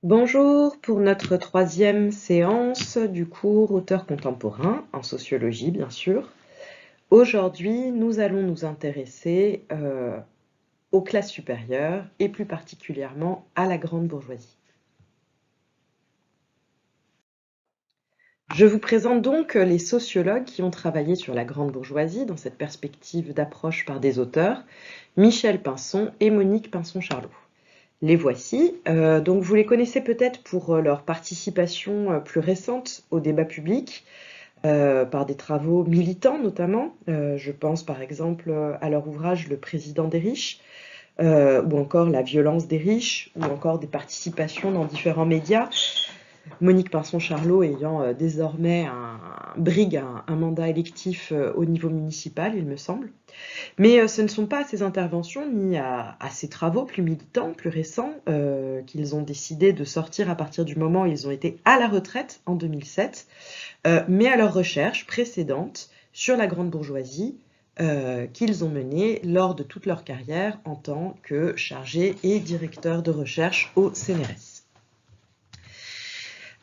Bonjour pour notre troisième séance du cours Auteurs contemporains, en sociologie bien sûr. Aujourd'hui, nous allons nous intéresser aux classes supérieures et plus particulièrement à la grande bourgeoisie. Je vous présente donc les sociologues qui ont travaillé sur la grande bourgeoisie dans cette perspective d'approche par des auteurs, Michel Pinson et Monique Pinson-Charlot. Les voici. Donc vous les connaissez peut-être pour leur participation plus récente au débat public, par des travaux militants notamment. Je pense par exemple à leur ouvrage Le président des riches, ou encore La violence des riches, ou encore des participations dans différents médias. Monique Pinson-Charlot ayant désormais brigue un mandat électif au niveau municipal, il me semble. Mais ce ne sont pas à ces interventions ni à ces travaux plus militants, plus récents, qu'ils ont décidé de sortir à partir du moment où ils ont été à la retraite en 2007, mais à leurs recherches précédentes sur la grande bourgeoisie qu'ils ont menées lors de toute leur carrière en tant que chargés et directeurs de recherche au CNRS.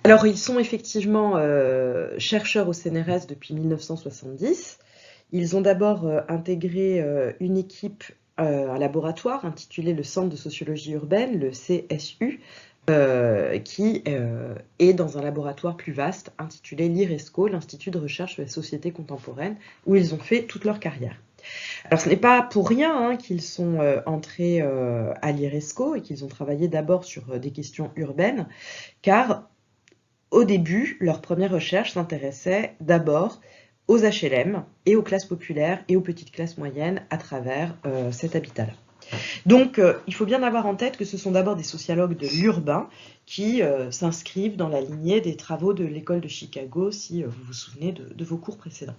Alors, ils sont effectivement chercheurs au CNRS depuis 1970. Ils ont d'abord intégré une équipe, un laboratoire intitulé le Centre de sociologie urbaine, le CSU, qui est dans un laboratoire plus vaste intitulé l'IRESCO, l'Institut de recherche sur la société contemporaine, où ils ont fait toute leur carrière. Alors ce n'est pas pour rien qu'ils sont entrés à l'IRESCO et qu'ils ont travaillé d'abord sur des questions urbaines, car au début, leur première recherche s'intéressait d'abord aux HLM et aux classes populaires et aux petites classes moyennes à travers cet habitat-là. Donc, il faut bien avoir en tête que ce sont d'abord des sociologues de l'urbain qui s'inscrivent dans la lignée des travaux de l'école de Chicago, si vous vous souvenez de vos cours précédents.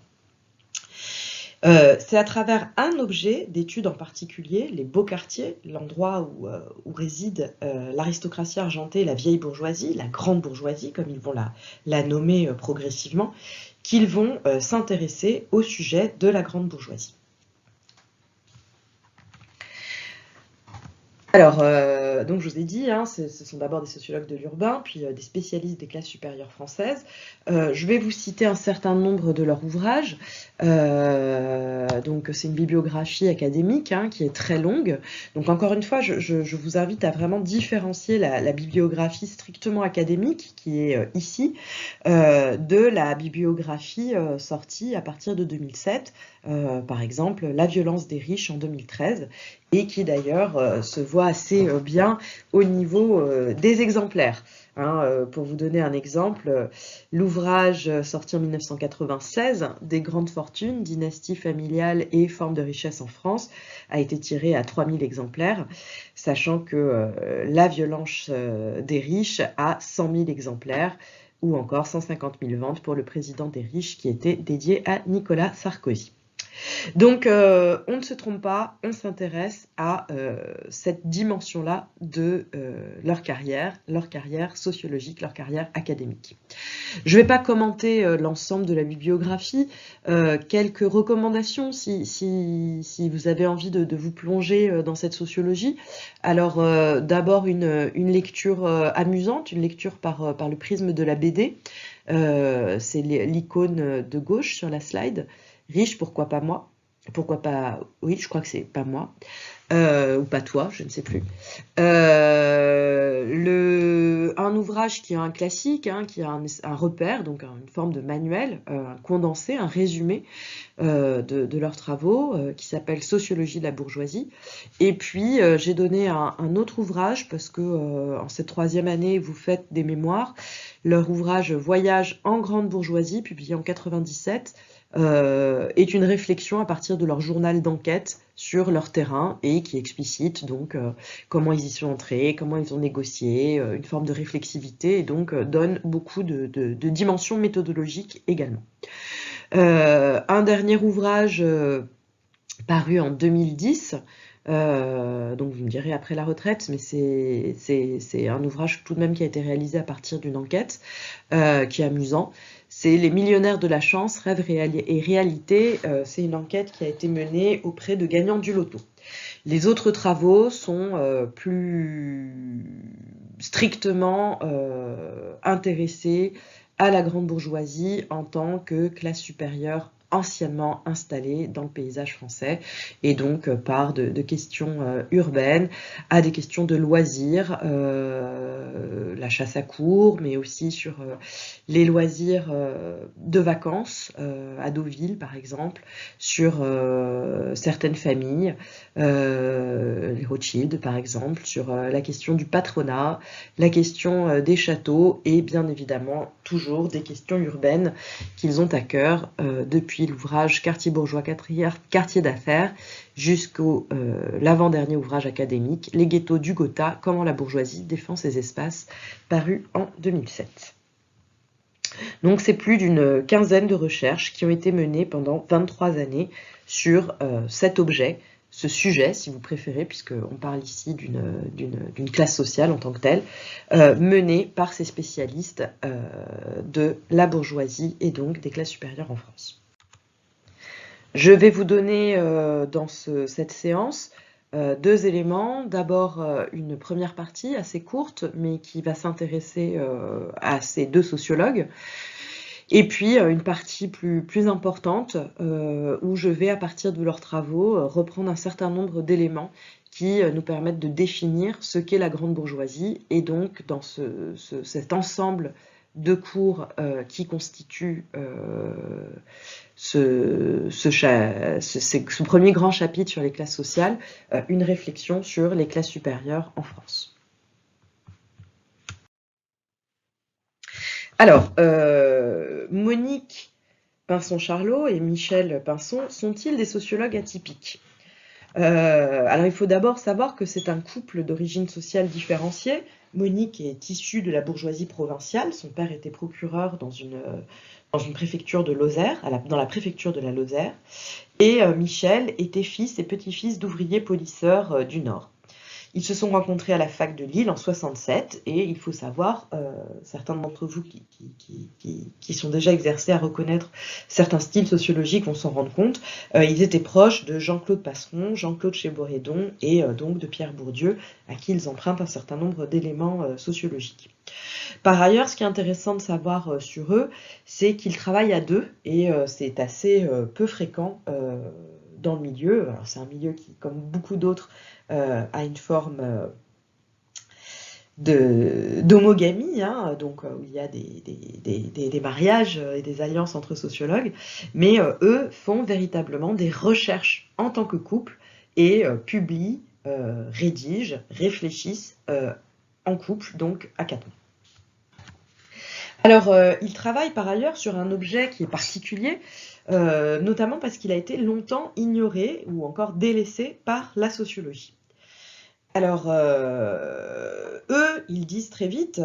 C'est à travers un objet d'étude en particulier, les beaux quartiers, l'endroit où réside l'aristocratie argentée, la vieille bourgeoisie, la grande bourgeoisie, comme ils vont la nommer progressivement, qu'ils vont s'intéresser au sujet de la grande bourgeoisie. Alors, donc je vous ai dit, ce sont d'abord des sociologues de l'urbain, puis des spécialistes des classes supérieures françaises. Je vais vous citer un certain nombre de leurs ouvrages. Donc c'est une bibliographie académique qui est très longue. Donc encore une fois, je vous invite à vraiment différencier la bibliographie strictement académique, qui est ici, de la bibliographie sortie à partir de 2007, par exemple La violence des riches en 2013, et qui d'ailleurs se voit assez bien au niveau des exemplaires. Pour vous donner un exemple, l'ouvrage sorti en 1996, Des grandes fortunes, dynastie familiale et formes de richesse en France, a été tiré à 3000 exemplaires, sachant que La violence des riches a 100 000 exemplaires, ou encore 150 000 ventes pour Le président des riches, qui était dédié à Nicolas Sarkozy. Donc, on ne se trompe pas, on s'intéresse à cette dimension-là de leur carrière sociologique, leur carrière académique. Je ne vais pas commenter l'ensemble de la bibliographie, quelques recommandations si vous avez envie de vous plonger dans cette sociologie. Alors, d'abord une lecture amusante, une lecture par le prisme de la BD. C'est l'icône de gauche sur la slide. Riche, pourquoi pas moi? Pourquoi pas... Oui, je crois que c'est pas moi. Ou pas toi, je ne sais plus. Un ouvrage qui est un classique, qui a un repère, donc une forme de manuel, un condensé, un résumé de leurs travaux, qui s'appelle Sociologie de la bourgeoisie. Et puis, j'ai donné un autre ouvrage, parce que en cette troisième année, vous faites des mémoires. Leur ouvrage Voyage en grande bourgeoisie, publié en 97, est une réflexion à partir de leur journal d'enquête sur leur terrain et qui explicite donc comment ils y sont entrés, comment ils ont négocié, une forme de réflexivité et donc donne beaucoup de dimensions méthodologiques également. Un dernier ouvrage paru en 2010, donc vous me direz après la retraite, mais c'est un ouvrage tout de même qui a été réalisé à partir d'une enquête qui est amusant. C'est Les millionnaires de la chance, rêves et réalité. C'est une enquête qui a été menée auprès de gagnants du loto. Les autres travaux sont plus strictement intéressé à la grande bourgeoisie en tant que classe supérieure anciennement installée dans le paysage français, et donc part de questions urbaines à des questions de loisirs, la chasse à courre, mais aussi sur les loisirs de vacances, à Deauville par exemple, sur certaines familles, les Rothschild par exemple, sur la question du patronat, la question des châteaux, et bien évidemment toujours des questions urbaines qu'ils ont à cœur depuis l'ouvrage Quartier bourgeois, quartier d'affaires, jusqu'au l'avant-dernier ouvrage académique, Les ghettos du Gotha, comment la bourgeoisie défend ses espaces, paru en 2007. Donc c'est plus d'une quinzaine de recherches qui ont été menées pendant 23 années sur cet objet, ce sujet, si vous préférez, puisqu'on parle ici d'une classe sociale en tant que telle, menée par ces spécialistes de la bourgeoisie et donc des classes supérieures en France. Je vais vous donner dans cette séance 2 éléments. D'abord, une première partie assez courte, mais qui va s'intéresser à ces 2 sociologues. Et puis, une partie plus importante, où je vais, à partir de leurs travaux, reprendre un certain nombre d'éléments qui nous permettent de définir ce qu'est la grande bourgeoisie. Et donc, dans cet ensemble de cours qui constitue ce premier grand chapitre sur les classes sociales, une réflexion sur les classes supérieures en France. Alors, Monique Pinson-Charlot et Michel Pinson sont-ils des sociologues atypiques? Alors, il faut d'abord savoir que c'est un couple d'origine sociale différenciée. Monique est issue de la bourgeoisie provinciale. Son père était procureur dans une préfecture de Lozère, dans la préfecture de la Lozère. Et Michel était fils et petit-fils d'ouvriers polisseurs du Nord. Ils se sont rencontrés à la fac de Lille en 67, et il faut savoir, certains d'entre vous qui sont déjà exercés à reconnaître certains styles sociologiques vont s'en rendre compte, ils étaient proches de Jean-Claude Passeron, Jean-Claude Chéborédon et donc de Pierre Bourdieu, à qui ils empruntent un certain nombre d'éléments sociologiques. Par ailleurs, ce qui est intéressant de savoir sur eux, c'est qu'ils travaillent à 2, et c'est assez peu fréquent dans le milieu. C'est un milieu qui, comme beaucoup d'autres, a une forme d'homogamie, hein, donc où il y a des mariages et des alliances entre sociologues, mais eux font véritablement des recherches en tant que couple et publient, rédigent, réfléchissent en couple, donc à 4 mains. Alors, ils travaillent par ailleurs sur un objet qui est particulier, notamment parce qu'il a été longtemps ignoré ou encore délaissé par la sociologie. Alors, eux, ils disent très vite,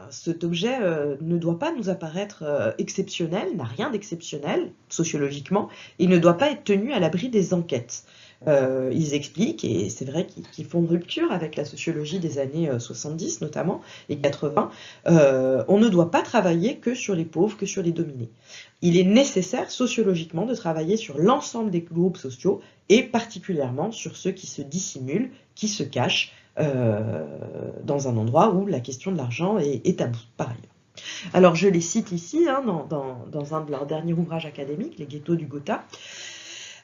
cet objet ne doit pas nous apparaître exceptionnel, n'a rien d'exceptionnel, sociologiquement, il ne doit pas être tenu à l'abri des enquêtes. Ils expliquent, et c'est vrai qu'ils font rupture avec la sociologie des années 70 notamment, et 80, on ne doit pas travailler que sur les pauvres, que sur les dominés. Il est nécessaire sociologiquement de travailler sur l'ensemble des groupes sociaux, et particulièrement sur ceux qui se dissimulent, qui se cachent dans un endroit où la question de l'argent est taboue, par ailleurs. Alors je les cite ici, hein, dans un de leurs derniers ouvrages académiques, Les ghettos du Gotha,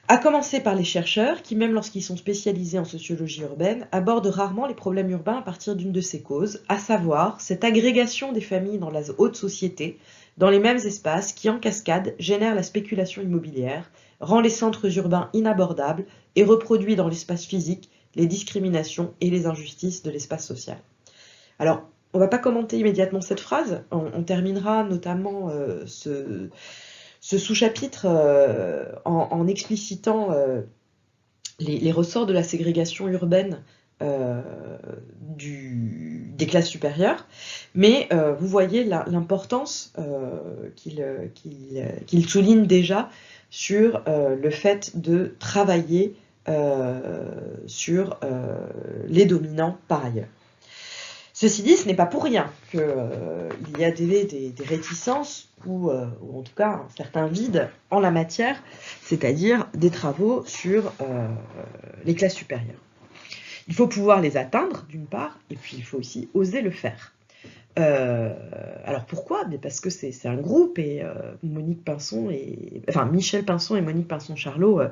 à commencer par les chercheurs qui, même lorsqu'ils sont spécialisés en sociologie urbaine, abordent rarement les problèmes urbains à partir d'une de ces causes, à savoir cette agrégation des familles dans la haute société, dans les mêmes espaces qui, en cascade, génèrent la spéculation immobilière, rend les centres urbains inabordables et reproduit dans l'espace physique les discriminations et les injustices de l'espace social. Alors, on ne va pas commenter immédiatement cette phrase, on terminera notamment ce sous-chapitre en explicitant les ressorts de la ségrégation urbaine des classes supérieures, mais vous voyez l'importance qu'il souligne déjà sur le fait de travailler sur les dominants par ailleurs. Ceci dit, ce n'est pas pour rien qu'il y a des réticences ou en tout cas un certain vide en la matière, c'est-à-dire des travaux sur les classes supérieures. Il faut pouvoir les atteindre, d'une part, et puis il faut aussi oser le faire. Alors pourquoi? Mais parce que c'est un groupe, et Michel Pinson et Monique Pinson-Charlot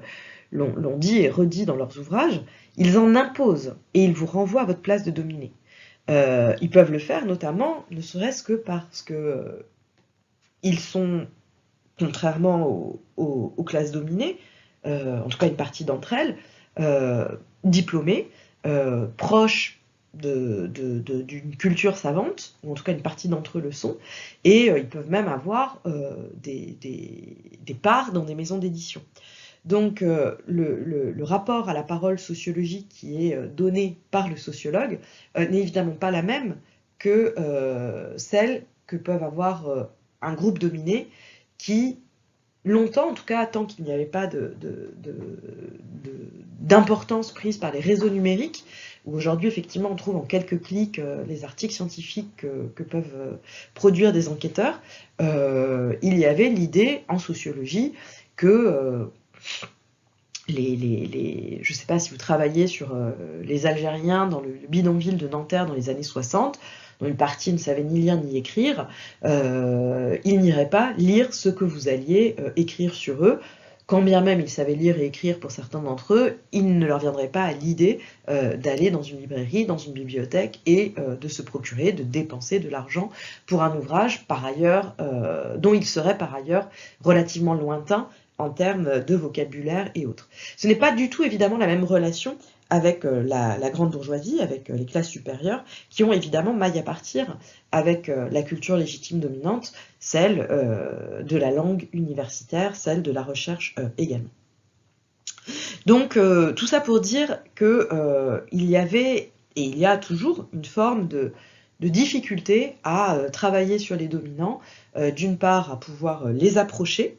l'ont dit et redit dans leurs ouvrages, ils en imposent et ils vous renvoient à votre place de dominé. Ils peuvent le faire notamment, ne serait-ce que parce que ils sont, contrairement aux classes dominées, en tout cas une partie d'entre elles, diplômées, proches d'une culture savante, ou en tout cas une partie d'entre eux le sont, et ils peuvent même avoir des parts dans des maisons d'édition. Donc le rapport à la parole sociologique qui est donné par le sociologue n'est évidemment pas la même que celle que peuvent avoir un groupe dominé qui, longtemps, en tout cas tant qu'il n'y avait pas d'importance prise par les réseaux numériques, où aujourd'hui effectivement on trouve en quelques clics les articles scientifiques que peuvent produire des enquêteurs, il y avait l'idée en sociologie que je ne sais pas si vous travaillez sur les Algériens dans le bidonville de Nanterre dans les années 60, dont une partie ne savait ni lire ni écrire, ils n'iraient pas lire ce que vous alliez écrire sur eux. Quand bien même ils savaient lire et écrire pour certains d'entre eux, il ne leur viendrait pas à l'idée d'aller dans une librairie, dans une bibliothèque et de se procurer, de dépenser de l'argent pour un ouvrage par ailleurs, dont il serait par ailleurs relativement lointain en termes de vocabulaire et autres. Ce n'est pas du tout évidemment la même relation avec la grande bourgeoisie, avec les classes supérieures, qui ont évidemment maille à partir avec la culture légitime dominante, celle de la langue universitaire, celle de la recherche également. Donc tout ça pour dire qu'il y avait, et il y a toujours, une forme de difficulté à travailler sur les dominants, d'une part à pouvoir les approcher,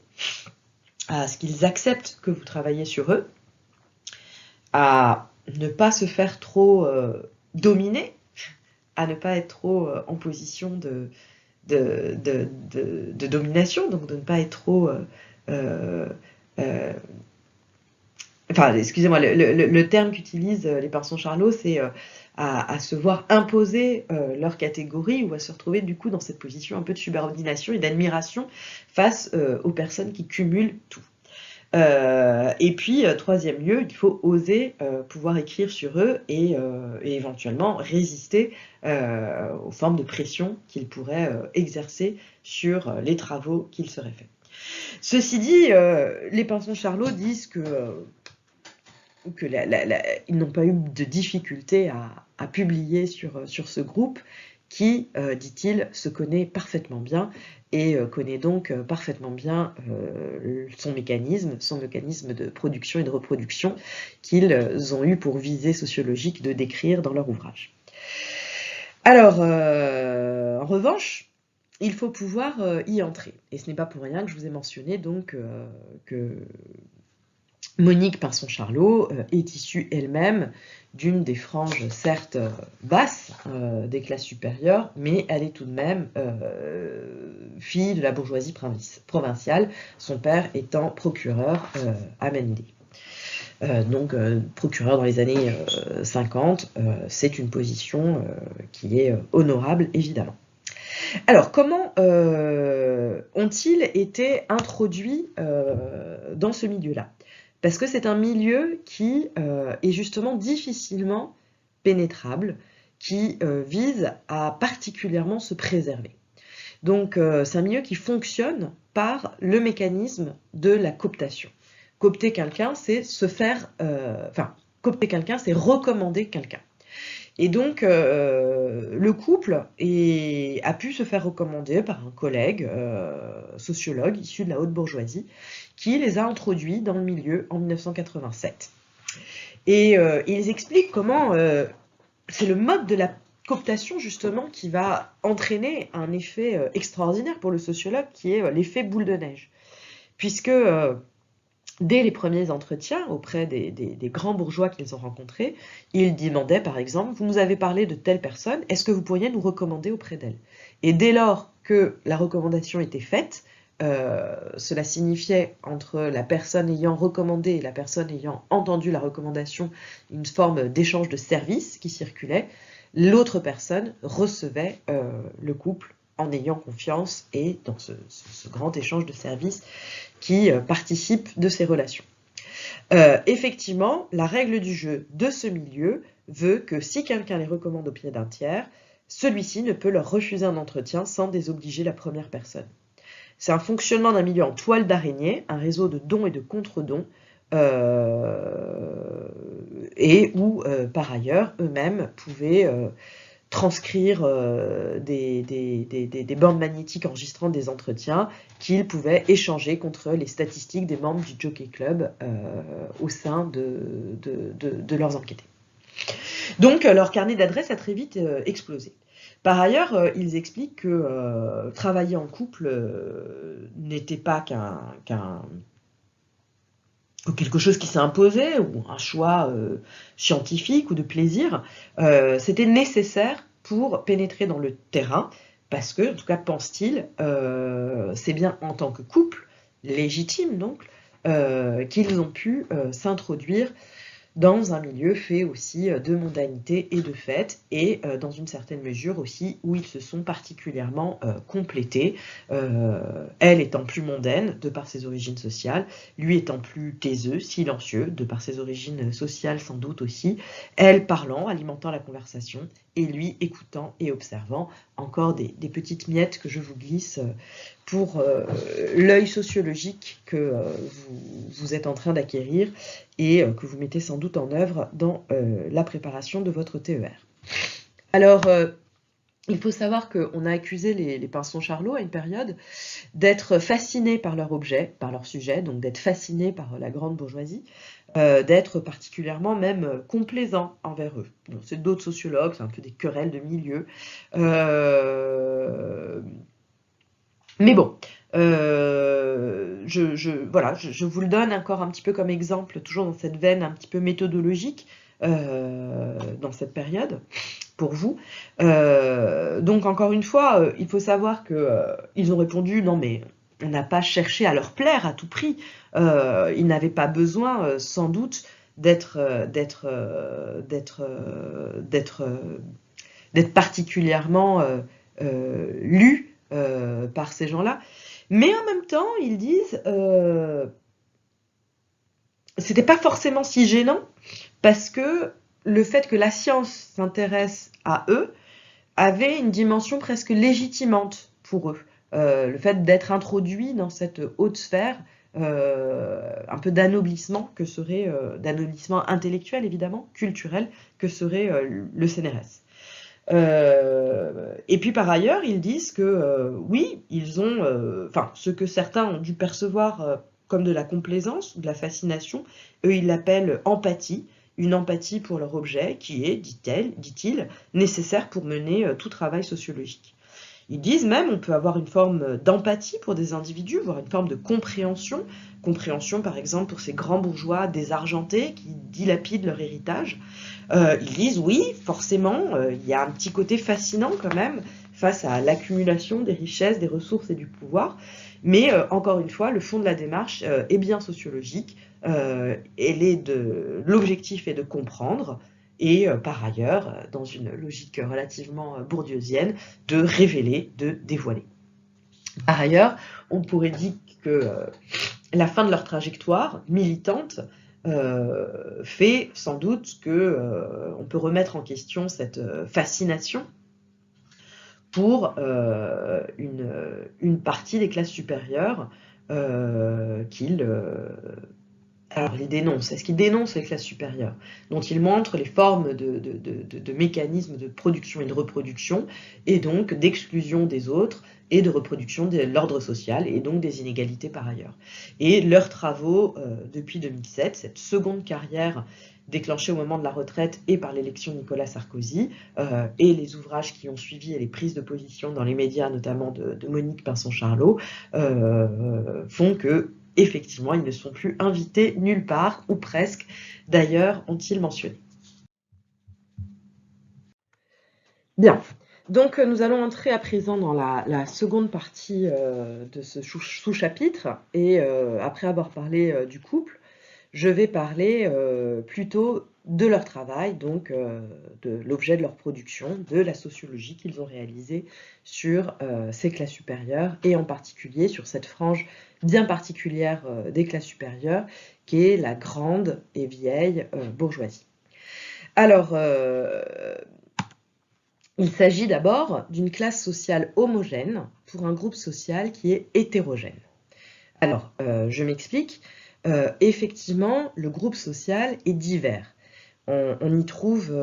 à ce qu'ils acceptent que vous travaillez sur eux, à ne pas se faire trop dominer, à ne pas être trop en position de domination, donc de ne pas être trop... excusez-moi, le terme qu'utilisent les Pinson-Charlot, c'est à se voir imposer leur catégorie, ou à se retrouver du coup dans cette position un peu de subordination et d'admiration face aux personnes qui cumulent tout. Et puis, troisième lieu, il faut oser pouvoir écrire sur eux et éventuellement résister aux formes de pression qu'ils pourraient exercer sur les travaux qu'ils seraient faits. Ceci dit, les Pinson-Charlot disent ils n'ont pas eu de difficulté à publier sur ce groupe qui, dit-il, se connaît parfaitement bien et connaît donc parfaitement bien son mécanisme de production et de reproduction qu'ils ont eu pour visée sociologique de décrire dans leur ouvrage. Alors, en revanche, il faut pouvoir y entrer. Et ce n'est pas pour rien que je vous ai mentionné donc que Monique Pinson-Charlot est issue elle-même d'une des franges, certes basses, des classes supérieures, mais elle est tout de même fille de la bourgeoisie provinciale, son père étant procureur à Mende. Donc procureur dans les années 50, c'est une position qui est honorable, évidemment. Alors, comment ont-ils été introduits dans ce milieu-là? Parce que c'est un milieu qui est justement difficilement pénétrable, qui vise à particulièrement se préserver. Donc c'est un milieu qui fonctionne par le mécanisme de la cooptation. Coopter quelqu'un, c'est coopter quelqu'un, c'est recommander quelqu'un. Et donc, le couple a pu se faire recommander par un collègue sociologue issu de la haute bourgeoisie qui les a introduits dans le milieu en 1987. Et ils expliquent comment c'est le mode de la cooptation justement qui va entraîner un effet extraordinaire pour le sociologue qui est l'effet boule de neige. Puisque dès les premiers entretiens auprès des grands bourgeois qu'ils ont rencontrés, ils demandaient par exemple « Vous nous avez parlé de telle personne, est-ce que vous pourriez nous recommander auprès d'elle ?» Et dès lors que la recommandation était faite, cela signifiait entre la personne ayant recommandé et la personne ayant entendu la recommandation une forme d'échange de services qui circulait. L'autre personne recevait le couple en ayant confiance et dans ce grand échange de services qui participe de ces relations. Effectivement, la règle du jeu de ce milieu veut que si quelqu'un les recommande au pied d'un tiers, celui-ci ne peut leur refuser un entretien sans désobliger la première personne. C'est un fonctionnement d'un milieu en toile d'araignée, un réseau de dons et de contre-dons, et où, par ailleurs, eux-mêmes pouvaient transcrire des bandes magnétiques enregistrant des entretiens qu'ils pouvaient échanger contre les statistiques des membres du Jockey Club au sein de leurs enquêtés. Donc, leur carnet d'adresses a très vite explosé. Par ailleurs, ils expliquent que travailler en couple n'était pas quelque chose qui s'est imposé, ou un choix scientifique ou de plaisir. C'était nécessaire pour pénétrer dans le terrain, parce que, en tout cas, pense-t-il, c'est bien en tant que couple, légitime donc, qu'ils ont pu s'introduire dans un milieu fait aussi de mondanité et de fêtes, et dans une certaine mesure aussi où ils se sont particulièrement complétés, elle étant plus mondaine de par ses origines sociales, lui étant plus taiseux, silencieux de par ses origines sociales sans doute aussi, elle parlant, alimentant la conversation, et lui écoutant et observant. Encore des petites miettes que je vous glisse pour l'œil sociologique que vous êtes en train d'acquérir et que vous mettez sans doute en œuvre dans la préparation de votre TER. Alors, il faut savoir qu'on a accusé les Pinson-Charlot à une période d'être fascinés par leur objet, par leur sujet, donc d'être fascinés par la grande bourgeoisie, d'être particulièrement même complaisants envers eux. C'est d'autres sociologues, c'est un peu des querelles de milieu. Mais bon, je vous le donne encore un petit peu comme exemple, toujours dans cette veine un petit peu méthodologique, dans cette période, pour vous. Donc encore une fois, il faut savoir qu'ils ont répondu « Non mais on n'a pas cherché à leur plaire à tout prix ». Ils n'avaient pas besoin, sans doute, d'être particulièrement lus par ces gens-là. Mais en même temps, ils disent c'était pas forcément si gênant, parce que le fait que la science s'intéresse à eux avait une dimension presque légitimante pour eux. Le fait d'être introduit dans cette haute sphère, un peu d'anoblissement que serait, d'anoblissement intellectuel évidemment, culturel, que serait le CNRS. Et puis par ailleurs, ils disent que oui, ils ont, ce que certains ont dû percevoir comme de la complaisance ou de la fascination, eux ils l'appellent empathie, une empathie pour leur objet qui est, dit-il, nécessaire pour mener tout travail sociologique. Ils disent même on peut avoir une forme d'empathie pour des individus, voire une forme de compréhension par exemple pour ces grands bourgeois désargentés qui dilapident leur héritage. Ils disent oui, forcément, il y a un petit côté fascinant quand même face à l'accumulation des richesses, des ressources et du pouvoir, mais encore une fois, le fond de la démarche est bien sociologique, l'objectif est de comprendre, et par ailleurs, dans une logique relativement bourdieusienne, de révéler, de dévoiler. Par ailleurs, on pourrait dire que la fin de leur trajectoire militante fait sans doute qu'on peut remettre en question cette fascination pour une partie des classes supérieures alors, ils dénoncent. Est-ce qu'ils dénoncent les classes supérieures, dont ils montrent les formes de mécanismes de production et de reproduction, et donc d'exclusion des autres, et de reproduction de l'ordre social, et donc des inégalités par ailleurs. Et leurs travaux, depuis 2007, cette seconde carrière déclenchée au moment de la retraite et par l'élection de Nicolas Sarkozy, et les ouvrages qui ont suivi et les prises de position dans les médias, notamment de Monique Pinson-Charlot, font que effectivement, ils ne sont plus invités nulle part, ou presque, d'ailleurs, ont-ils mentionné. Bien, Donc, nous allons entrer à présent dans la seconde partie de ce sous-chapitre. Et après avoir parlé du couple, je vais parler plutôt de leur travail, donc de l'objet de leur production, de la sociologie qu'ils ont réalisée sur ces classes supérieures, et en particulier sur cette frange bien particulière des classes supérieures, qui est la grande et vieille bourgeoisie. Alors, il s'agit d'abord d'une classe sociale homogène pour un groupe social qui est hétérogène. Alors, je m'explique. Effectivement, le groupe social est divers. On y trouve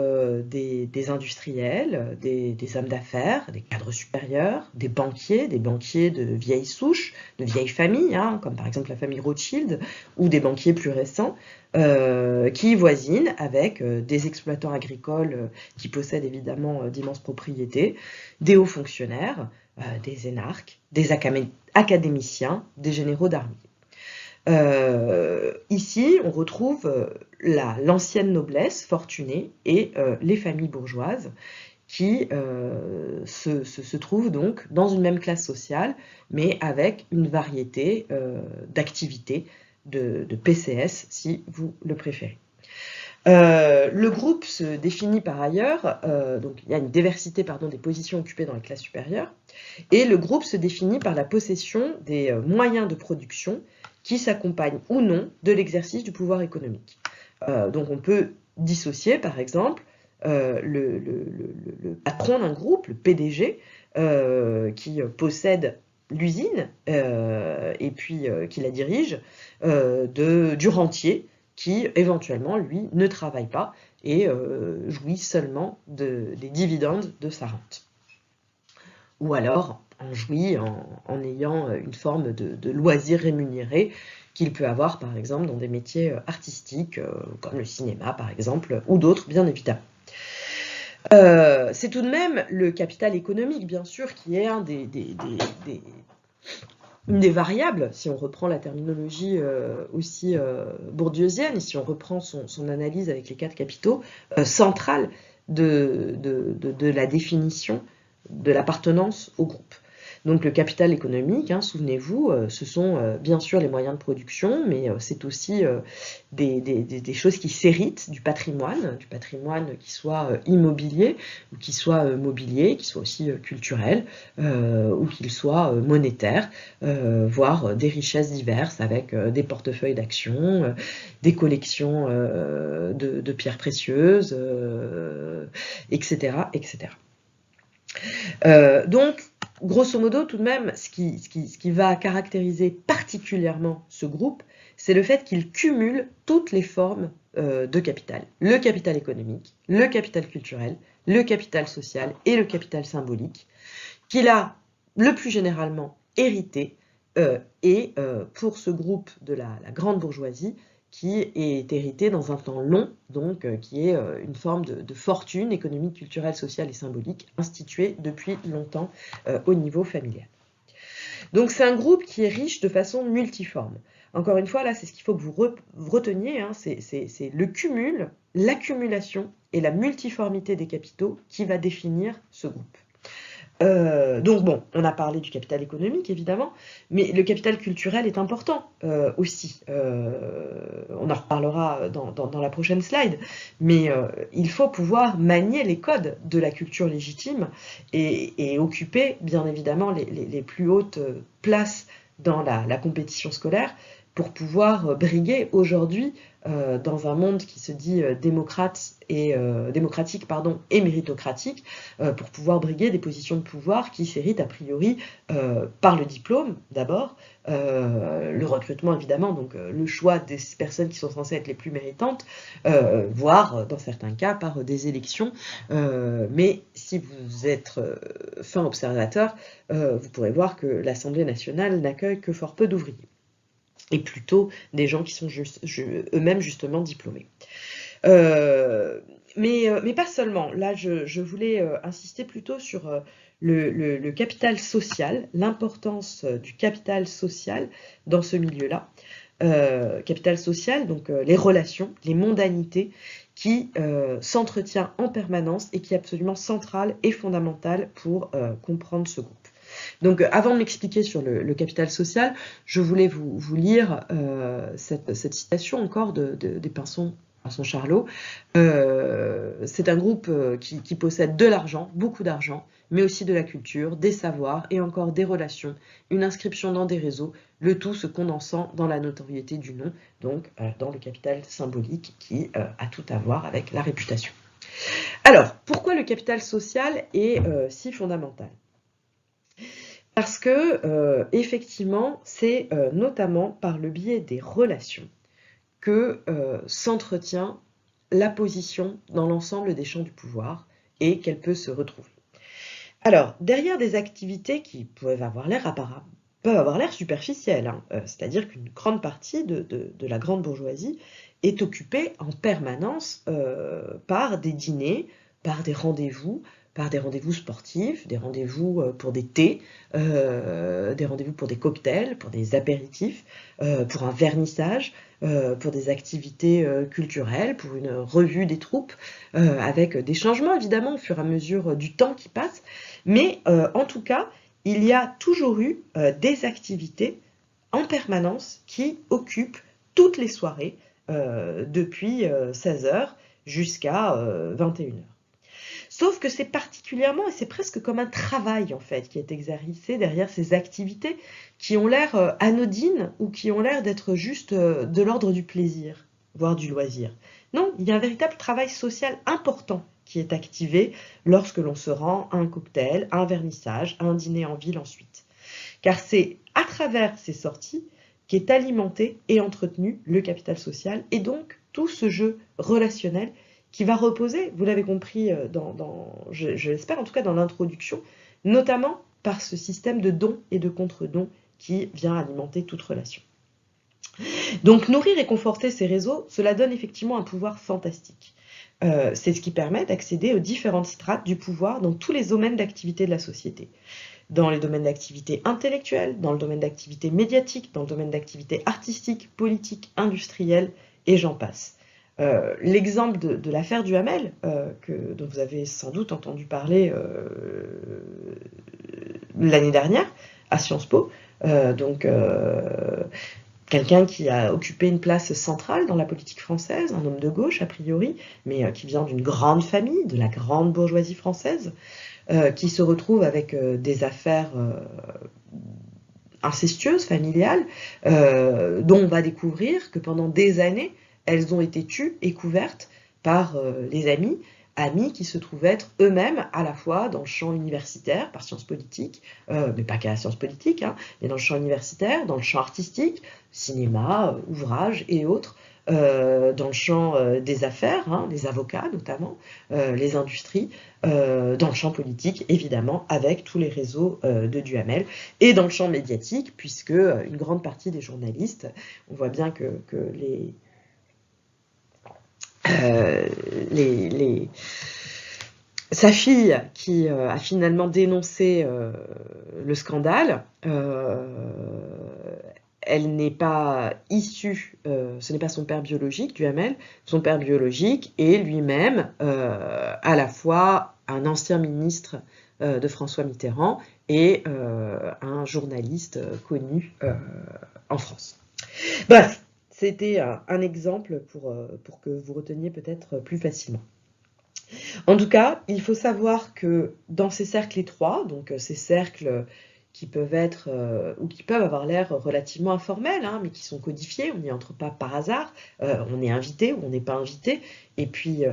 des industriels, des hommes d'affaires, des cadres supérieurs, des banquiers de vieilles souches, de vieilles familles, hein, comme par exemple la famille Rothschild, ou des banquiers plus récents, qui voisinent avec des exploitants agricoles qui possèdent évidemment d'immenses propriétés, des hauts fonctionnaires, des énarques, des académiciens, des généraux d'armée. Ici, on retrouve l'ancienne noblesse fortunée et les familles bourgeoises qui se trouvent donc dans une même classe sociale, mais avec une variété d'activités, de PCS, si vous le préférez. Le groupe se définit par ailleurs, donc il y a une diversité des positions occupées dans les classes supérieures, et le groupe se définit par la possession des moyens de production qui s'accompagnent ou non de l'exercice du pouvoir économique. Donc on peut dissocier par exemple le patron d'un groupe, le PDG, qui possède l'usine et puis qui la dirige, du rentier qui éventuellement, lui, ne travaille pas et jouit seulement des dividendes de sa rente. Ou alors en jouit en ayant une forme de loisir rémunéré qu'il peut avoir par exemple dans des métiers artistiques comme le cinéma par exemple, ou d'autres bien évidemment. C'est tout de même le capital économique bien sûr qui est une des variables, si on reprend la terminologie aussi bourdieusienne, et si on reprend son analyse avec les 4 capitaux, centrale de la définition de l'appartenance au groupe. Donc le capital économique, hein, souvenez-vous, ce sont bien sûr les moyens de production, mais c'est aussi des choses qui s'héritent du patrimoine qui soit immobilier, ou qui soit mobilier, qui soit aussi culturel, ou qu'il soit monétaire, voire des richesses diverses avec des portefeuilles d'actions, des collections de pierres précieuses, etc. etc. Donc, grosso modo, tout de même, ce qui va caractériser particulièrement ce groupe, c'est le fait qu'il cumule toutes les formes de capital. Le capital économique, le capital culturel, le capital social et le capital symbolique, qu'il a le plus généralement hérité, et pour ce groupe de la grande bourgeoisie, qui est hérité dans un temps long, donc qui est une forme de fortune économique, culturelle, sociale et symbolique instituée depuis longtemps au niveau familial. Donc c'est un groupe qui est riche de façon multiforme. Encore une fois, là, c'est ce qu'il faut que vous reteniez, hein, c'est le cumul, l'accumulation et la multiformité des capitaux qui va définir ce groupe. Donc bon, on a parlé du capital économique évidemment, mais le capital culturel est important aussi. On en reparlera dans la prochaine slide, mais il faut pouvoir manier les codes de la culture légitime et occuper bien évidemment les plus hautes places dans la compétition scolaire pour pouvoir briguer aujourd'hui dans un monde qui se dit démocratique et méritocratique, pour pouvoir briguer des positions de pouvoir qui s'héritent a priori par le diplôme d'abord, le recrutement évidemment, donc le choix des personnes qui sont censées être les plus méritantes, voire dans certains cas par des élections, mais si vous êtes fin observateur, vous pourrez voir que l'Assemblée nationale n'accueille que fort peu d'ouvriers, et plutôt des gens qui sont eux-mêmes justement diplômés. Mais pas seulement. Là, je voulais insister plutôt sur le capital social, l'importance du capital social dans ce milieu-là. Capital social, donc les relations, les mondanités qui s'entretient en permanence et qui est absolument central et fondamental pour comprendre ce groupe. Donc, avant de m'expliquer sur le capital social, je voulais vous lire cette citation encore des Pinson Charlot. C'est un groupe qui possède de l'argent, beaucoup d'argent, mais aussi de la culture, des savoirs et encore des relations, une inscription dans des réseaux, le tout se condensant dans la notoriété du nom, donc dans le capital symbolique qui a tout à voir avec la réputation. Alors, pourquoi le capital social est si fondamental ? Parce que, effectivement, c'est notamment par le biais des relations que s'entretient la position dans l'ensemble des champs du pouvoir et qu'elle peut se retrouver. Alors, derrière des activités qui peuvent avoir l'air superficielles, hein, c'est-à-dire qu'une grande partie de la grande bourgeoisie est occupée en permanence par des dîners, par des rendez-vous sportifs, des rendez-vous pour des thés, des rendez-vous pour des cocktails, pour des apéritifs, pour un vernissage, pour des activités culturelles, pour une revue des troupes, avec des changements évidemment au fur et à mesure du temps qui passe. Mais en tout cas, il y a toujours eu des activités en permanence qui occupent toutes les soirées depuis 16h jusqu'à 21h. Sauf que c'est particulièrement, et c'est presque comme un travail en fait, qui est exercé derrière ces activités qui ont l'air anodines ou qui ont l'air d'être juste de l'ordre du plaisir, voire du loisir. Non, il y a un véritable travail social important qui est activé lorsque l'on se rend à un cocktail, à un vernissage, à un dîner en ville ensuite. Car c'est à travers ces sorties qu'est alimenté et entretenu le capital social et donc tout ce jeu relationnel qui va reposer, vous l'avez compris, je l'espère en tout cas dans l'introduction, notamment par ce système de dons et de contre-dons qui vient alimenter toute relation. Donc nourrir et conforter ces réseaux, cela donne effectivement un pouvoir fantastique. C'est ce qui permet d'accéder aux différentes strates du pouvoir dans tous les domaines d'activité de la société. Dans les domaines d'activité intellectuelle, dans le domaine d'activité médiatique, dans le domaine d'activité artistique, politique, industrielle, et j'en passe. L'exemple de l'affaire Duhamel, dont vous avez sans doute entendu parler l'année dernière à Sciences Po, quelqu'un qui a occupé une place centrale dans la politique française, un homme de gauche a priori, mais qui vient d'une grande famille, de la grande bourgeoisie française, qui se retrouve avec des affaires incestueuses, familiales, dont on va découvrir que pendant des années, elles ont été tues et couvertes par les amis qui se trouvent être eux-mêmes à la fois dans le champ universitaire, par sciences politiques, mais pas qu'à la science politique, hein, mais dans le champ universitaire, dans le champ artistique, cinéma, ouvrages et autres, dans le champ des affaires, hein, les avocats notamment, les industries, dans le champ politique, évidemment, avec tous les réseaux de Duhamel, et dans le champ médiatique, puisque une grande partie des journalistes, on voit bien que sa fille qui a finalement dénoncé le scandale, elle n'est pas issue, ce n'est pas son père biologique, Duhamel, son père biologique est lui-même à la fois un ancien ministre de François Mitterrand et un journaliste connu en France. Bref. C'était un exemple pour que vous reteniez peut-être plus facilement. En tout cas, il faut savoir que dans ces cercles étroits, donc ces cercles qui peuvent être ou qui peuvent avoir l'air relativement informels, hein, mais qui sont codifiés, on n'y entre pas par hasard, on est invité ou on n'est pas invité, et puis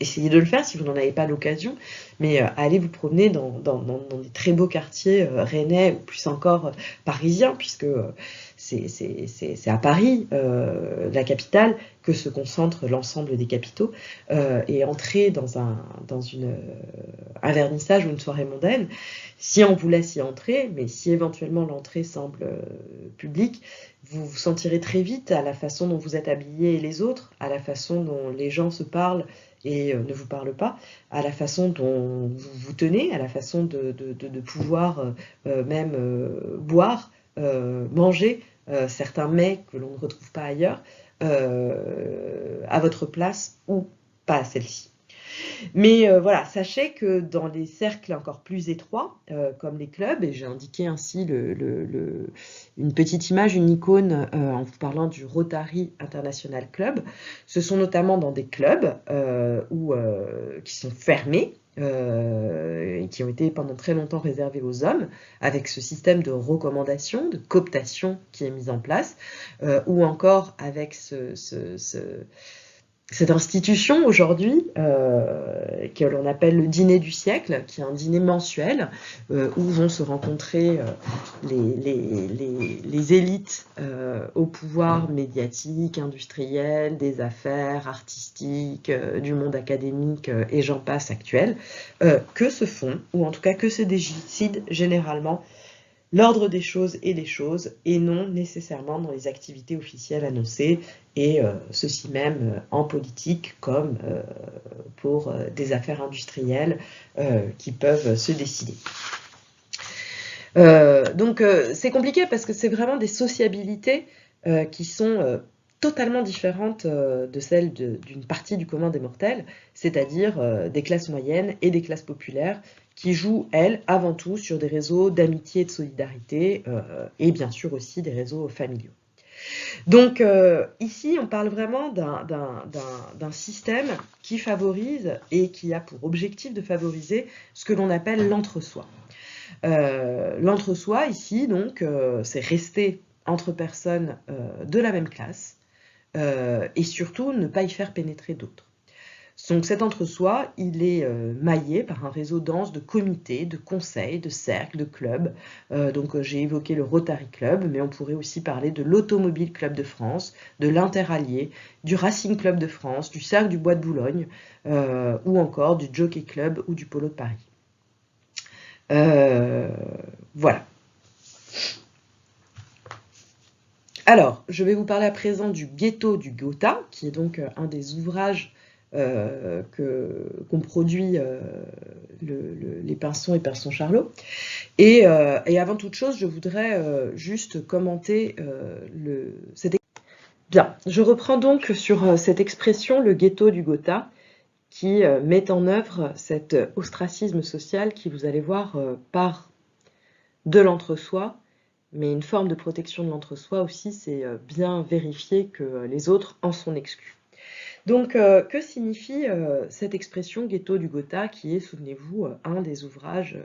essayez de le faire si vous n'en avez pas l'occasion, mais allez vous promener dans des très beaux quartiers rennais ou plus encore parisiens, puisque c'est à Paris, la capitale, que se concentre l'ensemble des capitaux, et entrer dans un vernissage ou une soirée mondaine, si on vous laisse y entrer, mais si éventuellement l'entrée semble publique, vous vous sentirez très vite à la façon dont vous êtes habillés et les autres, à la façon dont les gens se parlent et ne vous parlent pas, à la façon dont vous vous tenez, à la façon de pouvoir même boire, manger certains mets que l'on ne retrouve pas ailleurs, à votre place ou pas à celle-ci. Mais voilà, sachez que dans les cercles encore plus étroits, comme les clubs, et j'ai indiqué ainsi une petite image, une icône en vous parlant du Rotary International Club, ce sont notamment dans des clubs qui sont fermés, et qui ont été pendant très longtemps réservés aux hommes, avec ce système de recommandation, de cooptation qui est mis en place, ou encore avec cette institution aujourd'hui, que l'on appelle le dîner du siècle, qui est un dîner mensuel, où vont se rencontrer les élites au pouvoir médiatique, industriel, des affaires, artistiques, du monde académique, et j'en passe actuel, que se font, ou en tout cas que se décident généralement l'ordre des choses, et non nécessairement dans les activités officielles annoncées, et ceci même en politique comme pour des affaires industrielles qui peuvent se décider. Donc c'est compliqué parce que c'est vraiment des sociabilités qui sont totalement différentes de celles d'une partie du commun des mortels, c'est-à-dire des classes moyennes et des classes populaires qui jouent, elles, avant tout sur des réseaux d'amitié et de solidarité, et bien sûr aussi des réseaux familiaux. Donc ici, on parle vraiment d'un système qui favorise et qui a pour objectif de favoriser ce que l'on appelle l'entre-soi. L'entre-soi, ici, donc, c'est rester entre personnes de la même classe, et surtout ne pas y faire pénétrer d'autres. Donc cet entre-soi, il est maillé par un réseau dense de comités, de conseils, de cercles, de clubs. Donc j'ai évoqué le Rotary Club, mais on pourrait aussi parler de l'Automobile Club de France, de l'Interallié, du Racing Club de France, du Cercle du Bois de Boulogne, ou encore du Jockey Club ou du Polo de Paris. Voilà. Alors, je vais vous parler à présent du Ghetto du Gotha, qui est donc un des ouvrages qu'ont produit les Pinsons et Pinson Charlot. Et avant toute chose, je voudrais juste commenter cette... Bien, je reprends donc sur cette expression, le ghetto du Gotha, qui met en œuvre cet ostracisme social qui, vous allez voir, part de l'entre-soi, mais une forme de protection de l'entre-soi aussi, c'est bien vérifier que les autres en sont exclus. Donc, que signifie cette expression ghetto du Gotha, qui est, souvenez-vous, un des ouvrages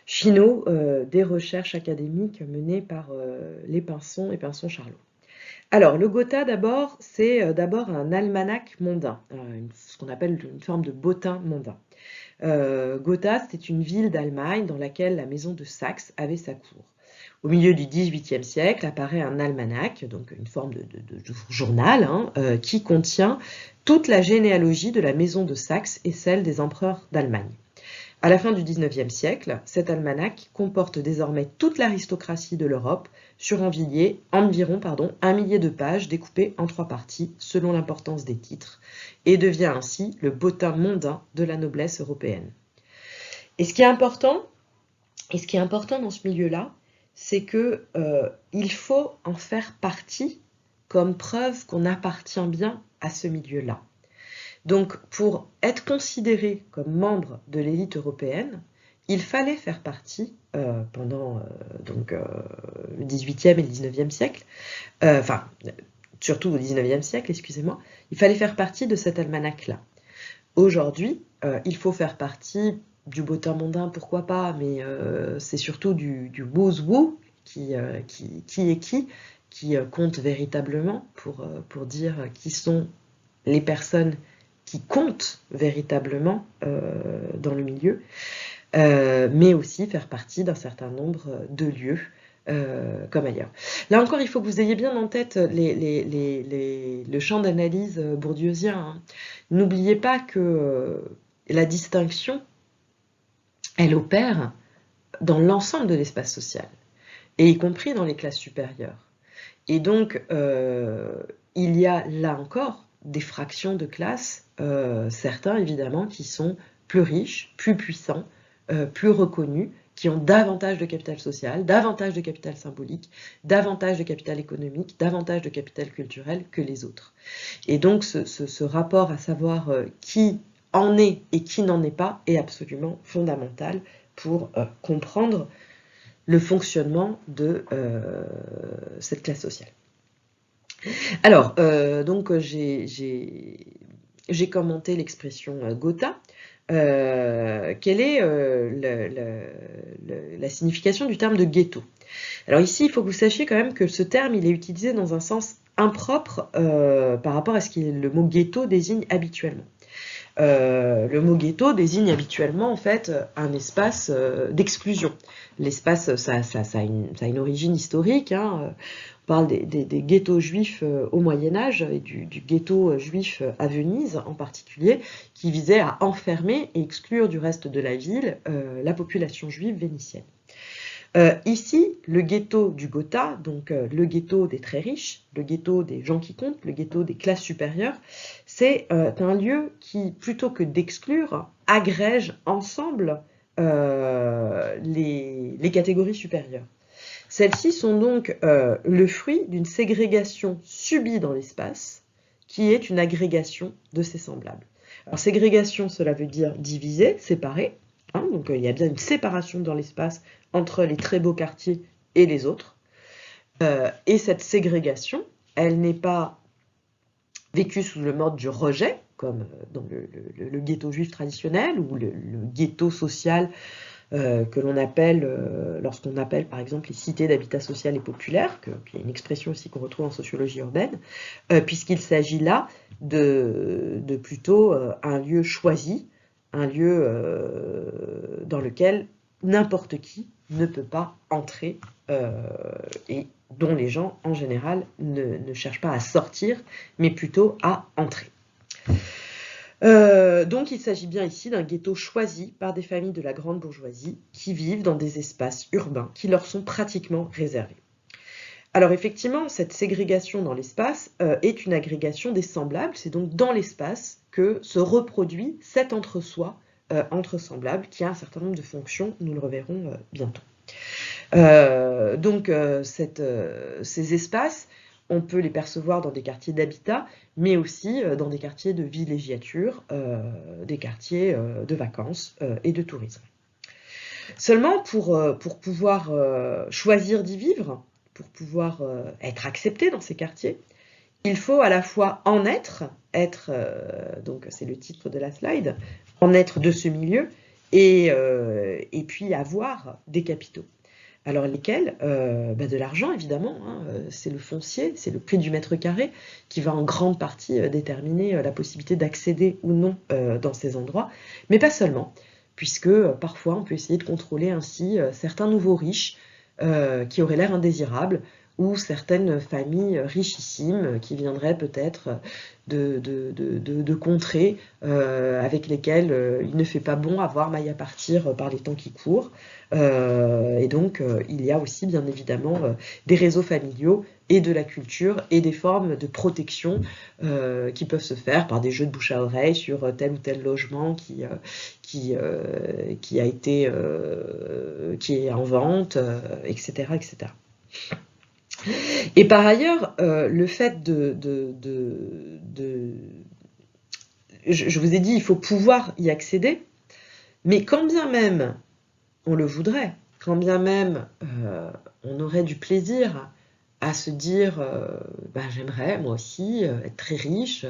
finaux des recherches académiques menées par les Pinsons et Pinson Charlot? Alors, le Gotha, d'abord, c'est d'abord un almanach mondain, ce qu'on appelle une forme de bottin mondain. Gotha, c'était une ville d'Allemagne dans laquelle la maison de Saxe avait sa cour. Au milieu du XVIIIe siècle apparaît un almanach, donc une forme de journal, qui contient toute la généalogie de la maison de Saxe et celle des empereurs d'Allemagne. À la fin du XIXe siècle, cet almanach comporte désormais toute l'aristocratie de l'Europe sur environ 1 millier de pages découpées en 3 parties selon l'importance des titres, et devient ainsi le bottin mondain de la noblesse européenne. Et ce qui est important dans ce milieu-là, c'est que il faut en faire partie comme preuve qu'on appartient bien à ce milieu-là. Donc, pour être considéré comme membre de l'élite européenne, il fallait faire partie, pendant le XVIIIe et le XIXe siècle, surtout au XIXe siècle, excusez-moi, il fallait faire partie de cet almanach-là. Aujourd'hui, il faut faire partie du bottin mondain, pourquoi pas, mais c'est surtout du who's who qui compte véritablement pour dire qui sont les personnes qui comptent véritablement dans le milieu, mais aussi faire partie d'un certain nombre de lieux comme ailleurs. Là encore, il faut que vous ayez bien en tête le champ d'analyse bourdieusien. N'oubliez pas que la distinction, elle opère dans l'ensemble de l'espace social, et y compris dans les classes supérieures. Et donc, il y a là encore des fractions de classes, certains évidemment qui sont plus riches, plus puissants, plus reconnus, qui ont davantage de capital social, davantage de capital symbolique, davantage de capital économique, davantage de capital culturel que les autres. Et donc ce rapport à savoir qui en est et qui n'en est pas est absolument fondamental pour comprendre le fonctionnement de cette classe sociale. Alors, donc j'ai commenté l'expression Gotha. Quelle est la signification du terme de ghetto? Alors ici, il faut que vous sachiez quand même que ce terme, il est utilisé dans un sens impropre par rapport à ce que le mot ghetto désigne habituellement. Le mot ghetto désigne habituellement en fait un espace d'exclusion. L'espace, ça a une origine historique. Hein. On parle des ghettos juifs au Moyen-Âge et du ghetto juif à Venise en particulier, qui visait à enfermer et exclure du reste de la ville la population juive vénitienne. Ici, le ghetto du Gotha, donc le ghetto des très riches, le ghetto des gens qui comptent, le ghetto des classes supérieures, c'est un lieu qui, plutôt que d'exclure, agrège ensemble les catégories supérieures. Celles-ci sont donc le fruit d'une ségrégation subie dans l'espace, qui est une agrégation de ses semblables. Alors, ségrégation, cela veut dire diviser, séparer. Hein, donc il y a bien une séparation dans l'espace entre les très beaux quartiers et les autres. Et cette ségrégation, elle n'est pas vécue sous le mode du rejet, comme dans le ghetto juif traditionnel, ou le ghetto social que l'on appelle, lorsqu'on appelle par exemple les cités d'habitat social et populaire, qui est une expression aussi qu'on retrouve en sociologie urbaine, puisqu'il s'agit là de plutôt un lieu choisi, un lieu dans lequel n'importe qui ne peut pas entrer et dont les gens en général ne cherchent pas à sortir, mais plutôt à entrer. Donc il s'agit bien ici d'un ghetto choisi par des familles de la grande bourgeoisie qui vivent dans des espaces urbains qui leur sont pratiquement réservés. Alors effectivement, cette ségrégation dans l'espace est une agrégation des semblables, c'est donc dans l'espace que se reproduit cet entre-soi entre semblables qui a un certain nombre de fonctions, nous le reverrons bientôt. Donc ces espaces, on peut les percevoir dans des quartiers d'habitat, mais aussi dans des quartiers de villégiature, des quartiers de vacances et de tourisme. Seulement, pour pouvoir choisir d'y vivre, pour pouvoir être accepté dans ces quartiers, il faut à la fois en être donc c'est le titre de la slide, en être de ce milieu, et puis avoir des capitaux. Alors lesquels de l'argent évidemment, hein, c'est le foncier, c'est le prix du mètre carré qui va en grande partie déterminer la possibilité d'accéder ou non dans ces endroits, mais pas seulement, puisque parfois on peut essayer de contrôler ainsi certains nouveaux riches qui auraient l'air indésirables, ou certaines familles richissimes qui viendraient peut-être de contrées avec lesquelles il ne fait pas bon avoir maille à partir par les temps qui courent. Et donc, il y a aussi bien évidemment des réseaux familiaux et de la culture et des formes de protection qui peuvent se faire par des jeux de bouche à oreille sur tel ou tel logement qui est en vente, etc., etc. Et par ailleurs, le fait je vous ai dit, il faut pouvoir y accéder, mais quand bien même on le voudrait, quand bien même on aurait du plaisir à se dire j'aimerais moi aussi être très riche,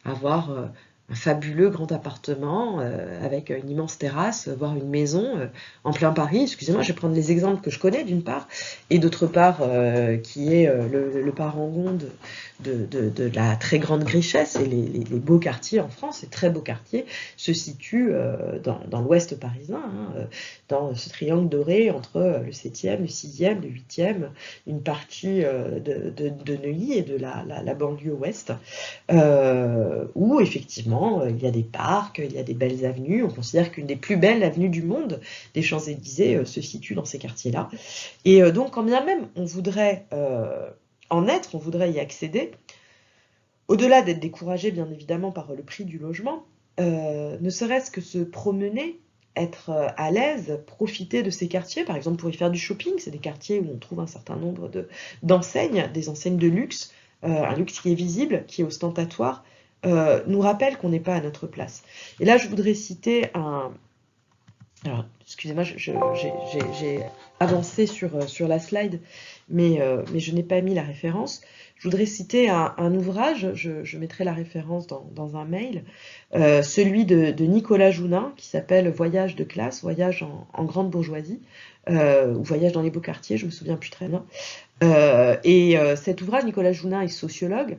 avoir un fabuleux grand appartement avec une immense terrasse, voire une maison en plein Paris. Excusez-moi, je vais prendre les exemples que je connais d'une part, et d'autre part qui est le parangon de la très grande richesse, et les beaux quartiers en France, les très beaux quartiers se situent dans l'ouest parisien, hein, dans ce triangle doré entre le 7e, le 6e, le 8e, une partie de Neuilly et de la banlieue ouest, où effectivement il y a des parcs, il y a des belles avenues. On considère qu'une des plus belles avenues du monde, des Champs-Élysées, se situe dans ces quartiers-là. Et donc quand bien même on voudrait on voudrait y accéder, au-delà d'être découragé bien évidemment par le prix du logement, ne serait-ce que se promener être à l'aise, profiter de ces quartiers, par exemple pour y faire du shopping. C'est des quartiers où on trouve un certain nombre d'enseignes, des enseignes de luxe, un luxe qui est visible, qui est ostentatoire, nous rappelle qu'on n'est pas à notre place. Et là, je voudrais citer un... Alors, excusez-moi, j'ai avancé sur la slide, mais je n'ai pas mis la référence. Je voudrais citer un ouvrage, je mettrai la référence dans un mail, celui de Nicolas Jounin, qui s'appelle Voyage de classe, voyage en grande bourgeoisie, ou voyage dans les beaux quartiers, je me souviens plus très bien. Cet ouvrage, Nicolas Jounin est sociologue,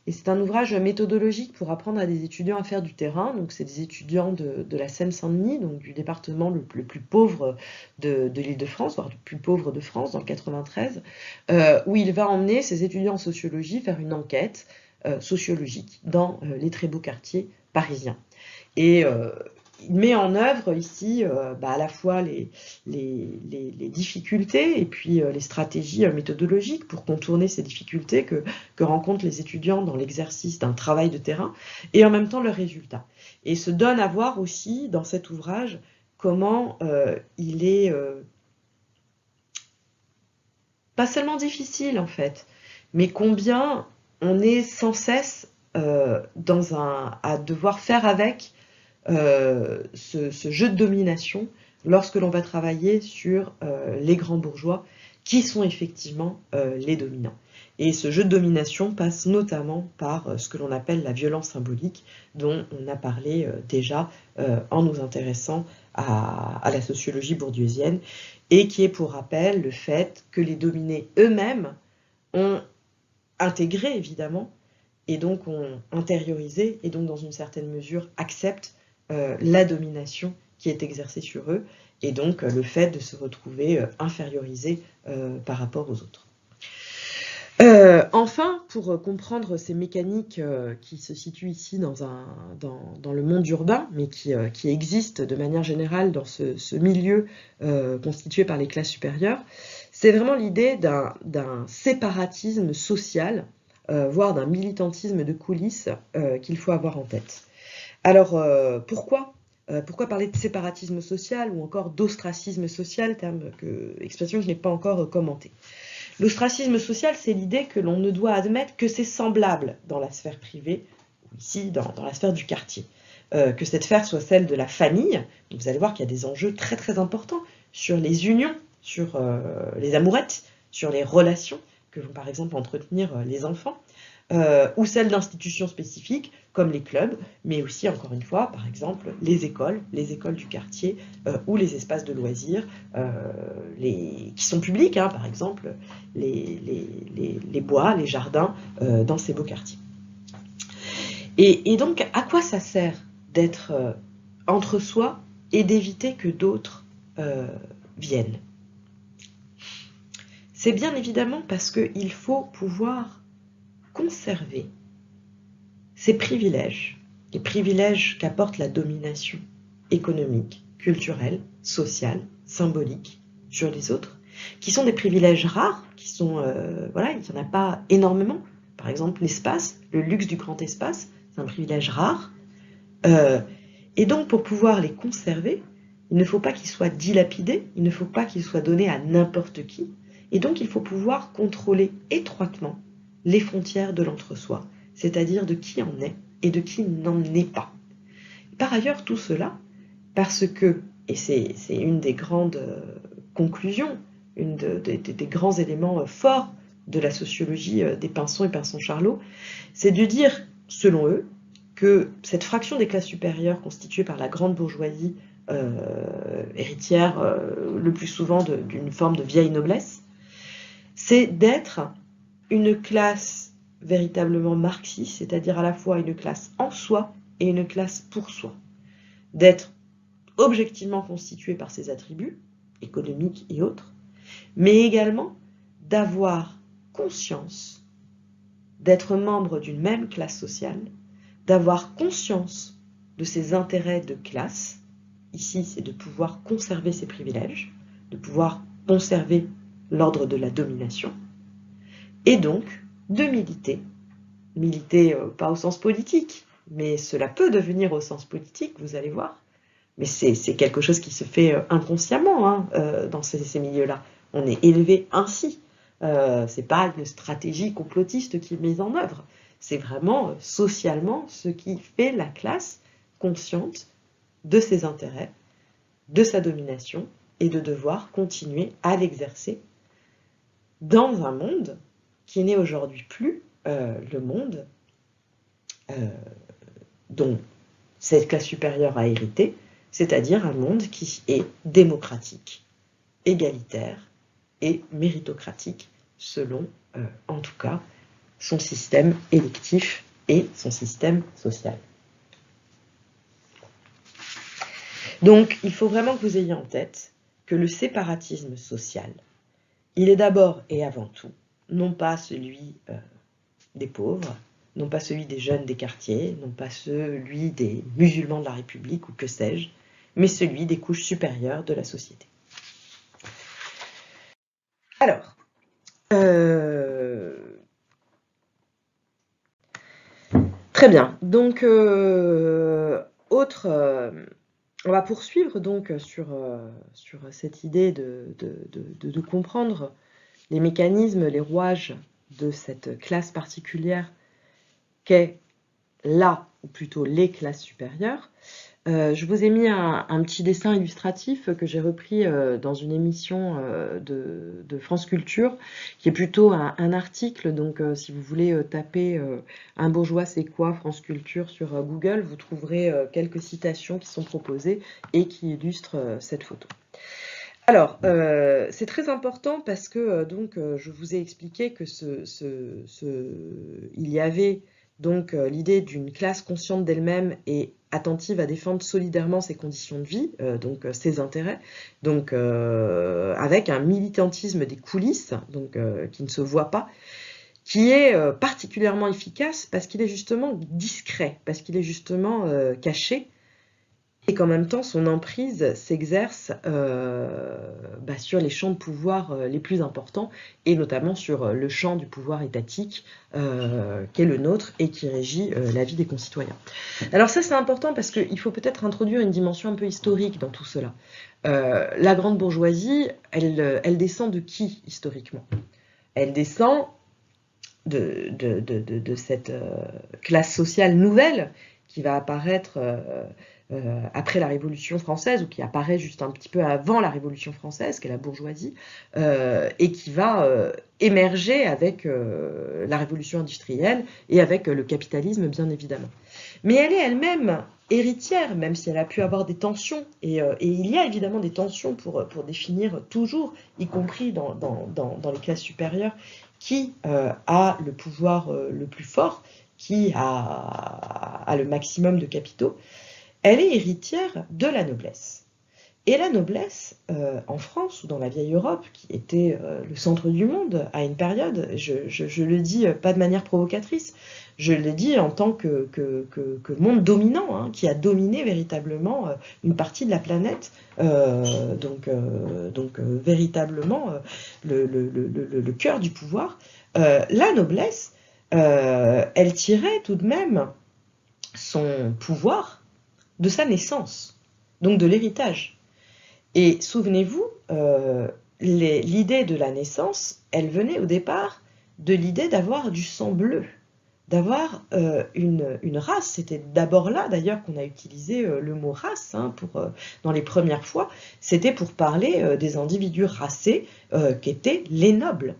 et c'est un ouvrage méthodologique pour apprendre à des étudiants à faire du terrain. Donc c'est des étudiants de la Seine-Saint-Denis, donc du département le plus pauvre de l'Île-de-France, voire le plus pauvre de France, dans le 93, où il va emmener ses étudiants en sociologie faire une enquête sociologique dans les très beaux quartiers parisiens. Et il met en œuvre ici à la fois les difficultés et puis les stratégies méthodologiques pour contourner ces difficultés que rencontrent les étudiants dans l'exercice d'un travail de terrain, et en même temps leurs résultats. Et se donne à voir aussi dans cet ouvrage comment il est pas seulement difficile en fait, mais combien on est sans cesse à devoir faire avec ce jeu de domination lorsque l'on va travailler sur les grands bourgeois qui sont effectivement les dominants. Et ce jeu de domination passe notamment par ce que l'on appelle la violence symbolique, dont on a parlé déjà en nous intéressant à la sociologie bourdieusienne, et qui est pour rappel le fait que les dominés eux-mêmes ont intégré évidemment, et donc ont intériorisé, et donc dans une certaine mesure acceptent la domination qui est exercée sur eux, et donc le fait de se retrouver infériorisés par rapport aux autres. Enfin, pour comprendre ces mécaniques qui se situent ici dans le monde urbain, mais qui existent de manière générale dans ce milieu constitué par les classes supérieures, c'est vraiment l'idée d'un séparatisme social, voire d'un militantisme de coulisses qu'il faut avoir en tête. Alors, pourquoi parler de séparatisme social ou encore d'ostracisme social, expression que je n'ai pas encore commentée. L'ostracisme social, c'est l'idée que l'on ne doit admettre que ses semblables dans la sphère privée, ou ici dans la sphère du quartier. Que cette sphère soit celle de la famille. Vous allez voir qu'il y a des enjeux très très importants sur les unions, sur les amourettes, sur les relations que vont par exemple entretenir les enfants, ou celle d'institutions spécifiques comme les clubs, mais aussi, encore une fois, par exemple, les écoles du quartier ou les espaces de loisirs qui sont publics, hein, par exemple les bois, les jardins dans ces beaux quartiers. Et donc, à quoi ça sert d'être entre soi et d'éviter que d'autres viennent? C'est bien évidemment parce qu'il faut pouvoir conserver ces privilèges, les privilèges qu'apporte la domination économique, culturelle, sociale, symbolique sur les autres, qui sont des privilèges rares, qui sont, voilà, il n'y en a pas énormément. Par exemple, l'espace, le luxe du grand espace, c'est un privilège rare. Et donc, pour pouvoir les conserver, il ne faut pas qu'ils soient dilapidés, il ne faut pas qu'ils soient donnés à n'importe qui. Et donc, il faut pouvoir contrôler étroitement les frontières de l'entre-soi, c'est-à-dire de qui en est et de qui n'en est pas. Par ailleurs, tout cela, parce que, et c'est une des grandes conclusions, des grands éléments forts de la sociologie des Pinson et Pinson-Charlot, c'est de dire, selon eux, que cette fraction des classes supérieures constituée par la grande bourgeoisie héritière, le plus souvent d'une forme de vieille noblesse, c'est d'être une classe véritablement marxiste, c'est-à-dire à la fois une classe en soi et une classe pour soi. D'être objectivement constituée par ses attributs, économiques et autres, mais également d'avoir conscience d'être membre d'une même classe sociale, d'avoir conscience de ses intérêts de classe. Ici, c'est de pouvoir conserver ses privilèges, de pouvoir conserver l'ordre de la domination, et donc de militer. Militer pas au sens politique, mais cela peut devenir au sens politique, vous allez voir, Mais c'est quelque chose qui se fait inconsciemment hein, dans ces milieux-là. On est élevé ainsi. C'est pas une stratégie complotiste qui est mise en œuvre. C'est vraiment socialement ce qui fait la classe consciente de ses intérêts, de sa domination et de devoir continuer à l'exercer dans un monde qui n'est aujourd'hui plus le monde dont cette classe supérieure a hérité, c'est-à-dire un monde qui est démocratique, égalitaire et méritocratique, selon, en tout cas, son système électif et son système social. Donc, il faut vraiment que vous ayez en tête que le séparatisme social, il est d'abord et avant tout, non pas celui des pauvres, non pas celui des jeunes des quartiers, non pas celui des musulmans de la République ou que sais-je, mais celui des couches supérieures de la société. Alors, très bien. Donc, on va poursuivre donc sur cette idée de comprendre les mécanismes, les rouages de cette classe particulière qu'est la, ou plutôt les classes supérieures. Je vous ai mis un petit dessin illustratif que j'ai repris dans une émission de France Culture, qui est plutôt un article. Donc, si vous voulez taper un bourgeois c'est quoi France Culture sur Google, vous trouverez quelques citations qui sont proposées et qui illustrent cette photo. Alors, c'est très important parce que je vous ai expliqué que il y avait donc l'idée d'une classe consciente d'elle-même et attentive à défendre solidairement ses conditions de vie, donc ses intérêts, donc avec un militantisme des coulisses, donc qui ne se voit pas, qui est particulièrement efficace parce qu'il est justement discret, parce qu'il est justement caché, et qu'en même temps son emprise s'exerce sur les champs de pouvoir les plus importants, et notamment sur le champ du pouvoir étatique qui est le nôtre et qui régit la vie des concitoyens. Alors ça c'est important parce qu'il faut peut-être introduire une dimension un peu historique dans tout cela. La grande bourgeoisie, elle descend de qui historiquement? Elle descend de cette classe sociale nouvelle qui va apparaître après la Révolution française, ou qui apparaît juste un petit peu avant la Révolution française, qu'est la bourgeoisie, et qui va émerger avec la Révolution industrielle et avec le capitalisme, bien évidemment. Mais elle est elle-même héritière, même si elle a pu avoir des tensions, et il y a évidemment des tensions pour définir toujours, y compris dans les classes supérieures, qui a le pouvoir le plus fort, qui a le maximum de capitaux. Elle est héritière de la noblesse. Et la noblesse, en France ou dans la vieille Europe, qui était le centre du monde à une période, je le dis pas de manière provocatrice, je le dis en tant que monde dominant, hein, qui a dominé véritablement une partie de la planète, véritablement le cœur du pouvoir. La noblesse, elle tirait tout de même son pouvoir de sa naissance, donc de l'héritage. Et souvenez-vous, l'idée de la naissance, elle venait au départ de l'idée d'avoir du sang bleu, d'avoir une race. C'était d'abord là, d'ailleurs, qu'on a utilisé le mot race hein, dans les premières fois. C'était pour parler des individus racés qu'étaient les nobles.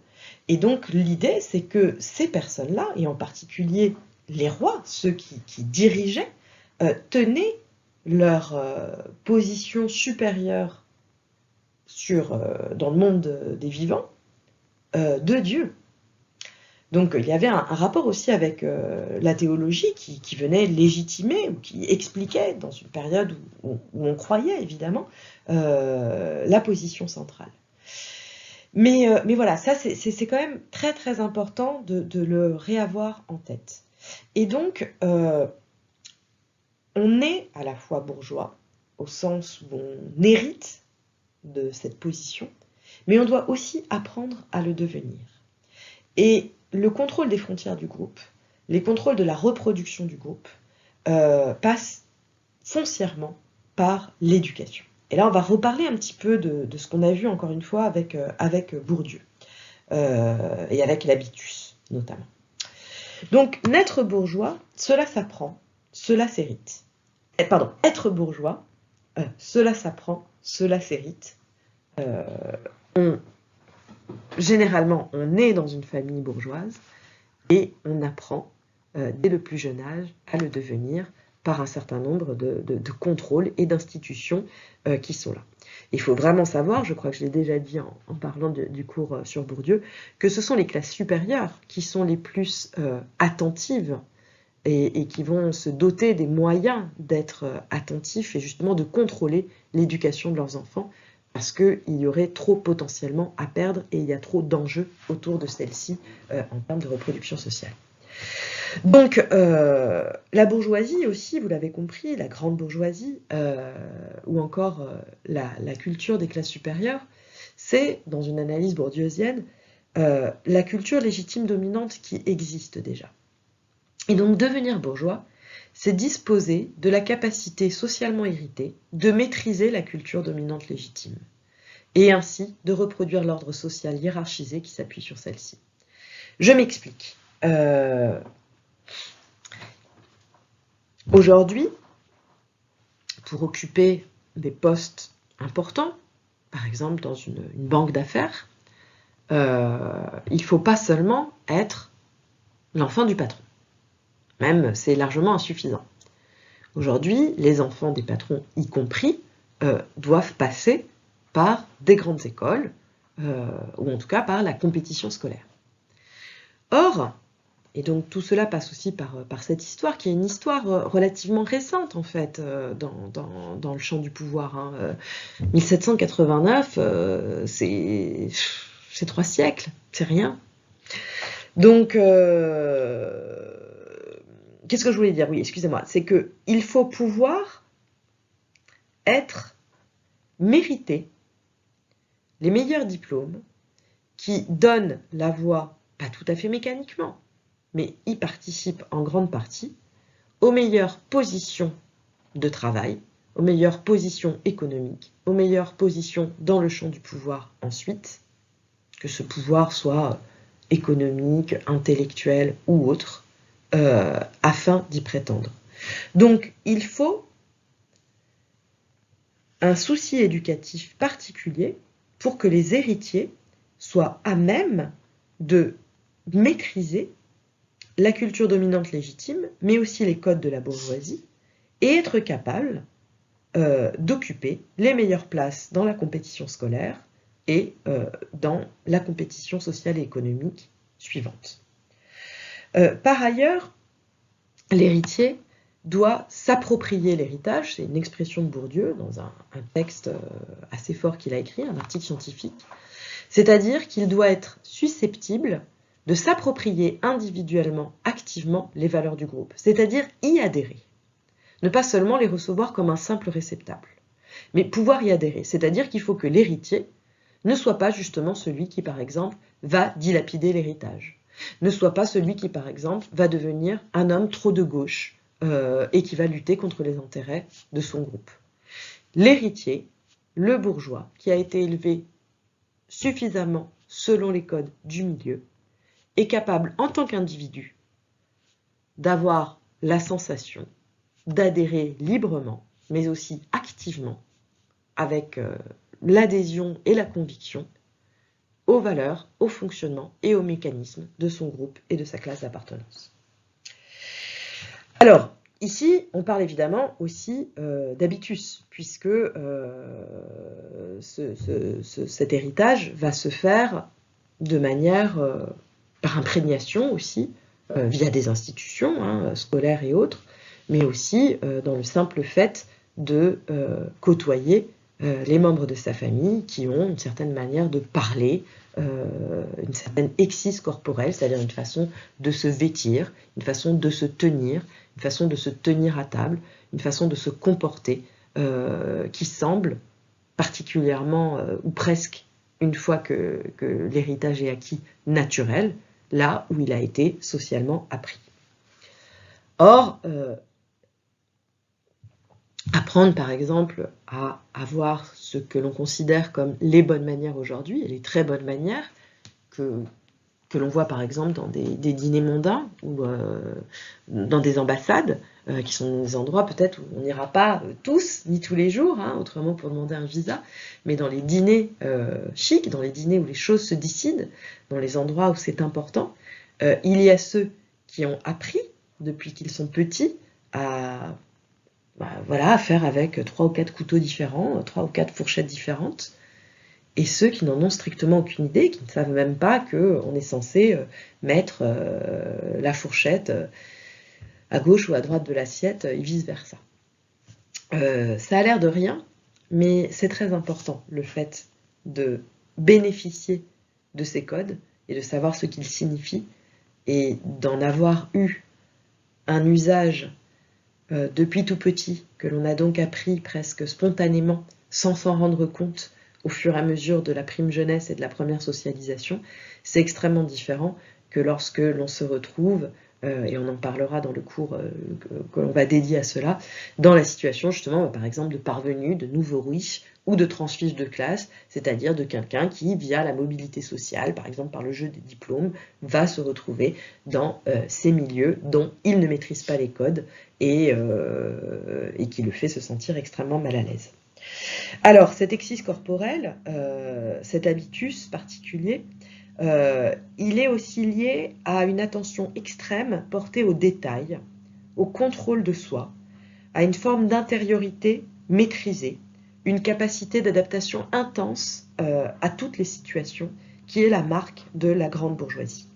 Et donc l'idée, c'est que ces personnes-là, et en particulier les rois, ceux qui dirigeaient, tenaient leur position supérieure dans le monde des vivants de Dieu. Donc il y avait un rapport aussi avec la théologie qui venait légitimer ou qui expliquait dans une période où on croyait évidemment la position centrale. Mais voilà, ça c'est quand même très très important de le réavoir en tête. Et donc on est à la fois bourgeois, au sens où on hérite de cette position, mais on doit aussi apprendre à le devenir. Et le contrôle des frontières du groupe, les contrôles de la reproduction du groupe, passent foncièrement par l'éducation. Et là, on va reparler un petit peu de ce qu'on a vu encore une fois avec Bourdieu et avec l'habitus notamment. Donc, naître bourgeois, cela s'apprend, cela s'hérite. Pardon, être bourgeois, cela s'apprend, cela s'hérite. Généralement, on est dans une famille bourgeoise et on apprend dès le plus jeune âge à le devenir par un certain nombre de contrôles et d'institutions qui sont là. Il faut vraiment savoir, je crois que je l'ai déjà dit en parlant du cours sur Bourdieu, que ce sont les classes supérieures qui sont les plus attentives et qui vont se doter des moyens d'être attentifs et justement de contrôler l'éducation de leurs enfants, parce qu'il y aurait trop potentiellement à perdre et il y a trop d'enjeux autour de celle-ci en termes de reproduction sociale. Donc, la bourgeoisie aussi, vous l'avez compris, la grande bourgeoisie, ou encore la culture des classes supérieures, c'est, dans une analyse bourdieusienne, la culture légitime dominante qui existe déjà. Et donc, devenir bourgeois, c'est disposer de la capacité socialement héritée de maîtriser la culture dominante légitime, et ainsi de reproduire l'ordre social hiérarchisé qui s'appuie sur celle-ci. Je m'explique. Aujourd'hui, pour occuper des postes importants, par exemple dans une banque d'affaires, il ne faut pas seulement être l'enfant du patron. Même, c'est largement insuffisant. Aujourd'hui, les enfants des patrons, y compris, doivent passer par des grandes écoles, ou en tout cas par la compétition scolaire. Or, et donc tout cela passe aussi par cette histoire, qui est une histoire relativement récente en fait, dans le champ du pouvoir. 1789, c'est 3 siècles, c'est rien. Donc, qu'est-ce que je voulais dire? Oui, excusez-moi. C'est qu'il faut pouvoir mériter les meilleurs diplômes qui donnent la voie, pas tout à fait mécaniquement, mais y participent en grande partie, aux meilleures positions de travail, aux meilleures positions économiques, aux meilleures positions dans le champ du pouvoir ensuite, que ce pouvoir soit économique, intellectuel ou autre, afin d'y prétendre. Donc, il faut un souci éducatif particulier pour que les héritiers soient à même de maîtriser la culture dominante légitime, mais aussi les codes de la bourgeoisie, et être capables d'occuper les meilleures places dans la compétition scolaire et dans la compétition sociale et économique suivante. Par ailleurs, l'héritier doit s'approprier l'héritage, c'est une expression de Bourdieu dans un texte assez fort qu'il a écrit, un article scientifique, c'est-à-dire qu'il doit être susceptible de s'approprier individuellement, activement, les valeurs du groupe, c'est-à-dire y adhérer. Ne pas seulement les recevoir comme un simple réceptacle, mais pouvoir y adhérer, c'est-à-dire qu'il faut que l'héritier ne soit pas justement celui qui, par exemple, va dilapider l'héritage, ne soit pas celui qui, par exemple, va devenir un homme trop de gauche et qui va lutter contre les intérêts de son groupe. L'héritier, le bourgeois, qui a été élevé suffisamment selon les codes du milieu, est capable, en tant qu'individu, d'avoir la sensation d'adhérer librement, mais aussi activement, avec l'adhésion et la conviction, aux valeurs, au fonctionnement et aux mécanismes de son groupe et de sa classe d'appartenance. Alors, ici, on parle évidemment aussi d'habitus, puisque cet héritage va se faire de manière, par imprégnation aussi, via des institutions scolaires et autres, mais aussi dans le simple fait de côtoyer les membres de sa famille qui ont une certaine manière de parler, une certaine exis corporelle, c'est-à-dire une façon de se vêtir, une façon de se tenir, une façon de se tenir à table, une façon de se comporter qui semble particulièrement, ou presque, une fois que l'héritage est acquis, naturel, là où il a été socialement appris. Or, apprendre par exemple à avoir ce que l'on considère comme les bonnes manières aujourd'hui, et les très bonnes manières que l'on voit par exemple dans des dîners mondains ou dans des ambassades, qui sont des endroits peut-être où on n'ira pas tous, ni tous les jours, hein, autrement pour demander un visa, mais dans les dîners chics, dans les dîners où les choses se décident, dans les endroits où c'est important, il y a ceux qui ont appris, depuis qu'ils sont petits, à voilà, à faire avec 3 ou 4 couteaux différents, 3 ou 4 fourchettes différentes, et ceux qui n'en ont strictement aucune idée, qui ne savent même pas qu'on est censé mettre la fourchette à gauche ou à droite de l'assiette, et vice-versa. Ça a l'air de rien, mais c'est très important, le fait de bénéficier de ces codes, et de savoir ce qu'ils signifient, et d'en avoir eu un usage depuis tout petit, que l'on a donc appris presque spontanément, sans s'en rendre compte, au fur et à mesure de la prime jeunesse et de la première socialisation, c'est extrêmement différent que lorsque l'on se retrouve, et on en parlera dans le cours que l'on va dédier à cela, dans la situation justement, par exemple, de parvenu, de nouveau riche, ou de transfuge de classe, c'est-à-dire de quelqu'un qui, via la mobilité sociale, par exemple par le jeu des diplômes, va se retrouver dans ces milieux dont il ne maîtrise pas les codes et qui le fait se sentir extrêmement mal à l'aise. Alors, cet exercice corporel, cet habitus particulier, il est aussi lié à une attention extrême portée aux détails, au contrôle de soi, à une forme d'intériorité maîtrisée, une capacité d'adaptation intense à toutes les situations, qui est la marque de la grande bourgeoisie.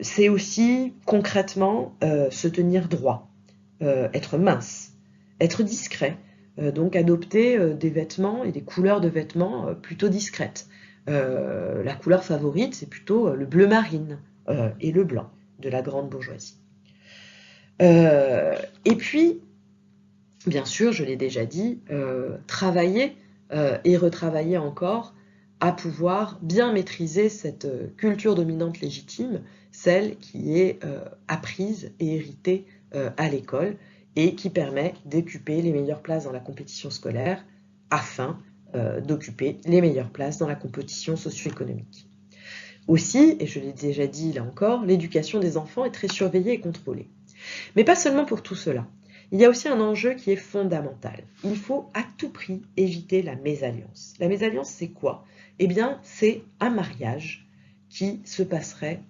C'est aussi concrètement se tenir droit, être mince, être discret, donc adopter des vêtements et des couleurs de vêtements plutôt discrètes. La couleur favorite, c'est plutôt le bleu marine et le blanc de la grande bourgeoisie. Et puis, bien sûr, je l'ai déjà dit, travailler et retravailler encore à pouvoir bien maîtriser cette culture dominante légitime, celle qui est apprise et héritée à l'école et qui permet d'occuper les meilleures places dans la compétition scolaire afin d'occuper les meilleures places dans la compétition socio-économique. Aussi, et je l'ai déjà dit là encore, l'éducation des enfants est très surveillée et contrôlée. Mais pas seulement pour tout cela. Il y a aussi un enjeu qui est fondamental. Il faut à tout prix éviter la mésalliance. La mésalliance, c'est quoi? Eh bien, c'est un mariage qui se passerait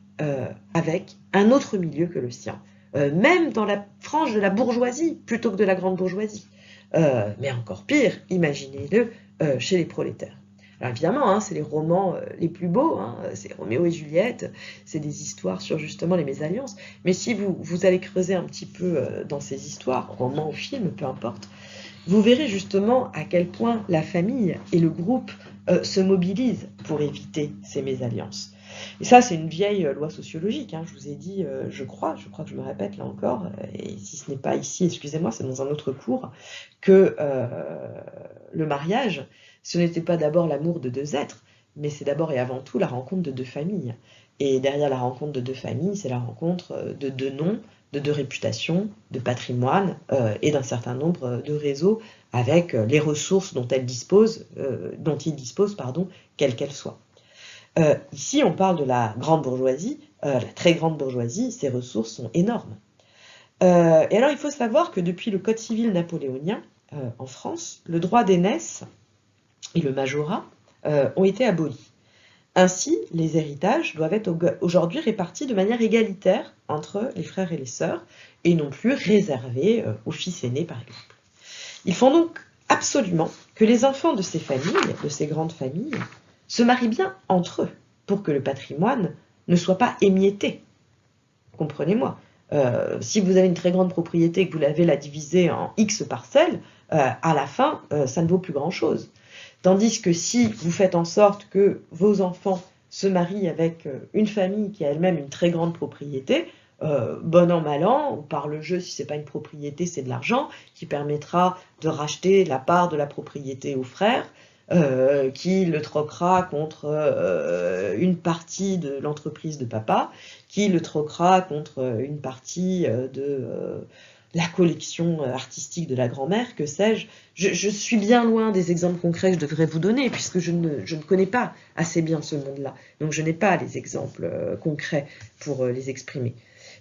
avec un autre milieu que le sien. Même dans la frange de la bourgeoisie, plutôt que de la grande bourgeoisie. Mais encore pire, imaginez-le chez les prolétaires. Alors évidemment, hein, c'est les romans les plus beaux, hein, c'est Roméo et Juliette, c'est des histoires sur justement les mésalliances. Mais si vous allez creuser un petit peu dans ces histoires, romans ou films, peu importe, vous verrez justement à quel point la famille et le groupe se mobilisent pour éviter ces mésalliances. Et ça, c'est une vieille loi sociologique, hein, je vous ai dit, je crois que je me répète là encore, et si ce n'est pas ici, excusez-moi, c'est dans un autre cours, que le mariage, ce n'était pas d'abord l'amour de deux êtres, mais c'est d'abord et avant tout la rencontre de deux familles. Et derrière la rencontre de deux familles, c'est la rencontre de deux noms, de deux réputations, de patrimoine et d'un certain nombre de réseaux avec les ressources dont ils disposent, quelles qu'elles soient. Ici, on parle de la grande bourgeoisie, la très grande bourgeoisie, ses ressources sont énormes. Et alors, il faut savoir que depuis le Code civil napoléonien, en France, le droit d'aînesse et le majorat ont été abolis. Ainsi, les héritages doivent être aujourd'hui répartis de manière égalitaire entre les frères et les sœurs, et non plus réservés aux fils aînés, par exemple. Il faut donc absolument que les enfants de ces familles, de ces grandes familles, se marient bien entre eux, pour que le patrimoine ne soit pas émietté. Comprenez-moi. Si vous avez une très grande propriété et que vous l'avez la diviser en X parcelles, à la fin, ça ne vaut plus grand-chose. Tandis que si vous faites en sorte que vos enfants se marient avec une famille qui a elle-même une très grande propriété, bon an, mal an, ou par le jeu, si ce n'est pas une propriété, c'est de l'argent, qui permettra de racheter la part de la propriété aux frères, qui le troquera contre une partie de l'entreprise de papa, qui le troquera contre une partie de la collection artistique de la grand-mère, que sais-je. Je suis bien loin des exemples concrets que je devrais vous donner, puisque je ne connais pas assez bien ce monde-là. Donc je n'ai pas les exemples concrets pour les exprimer.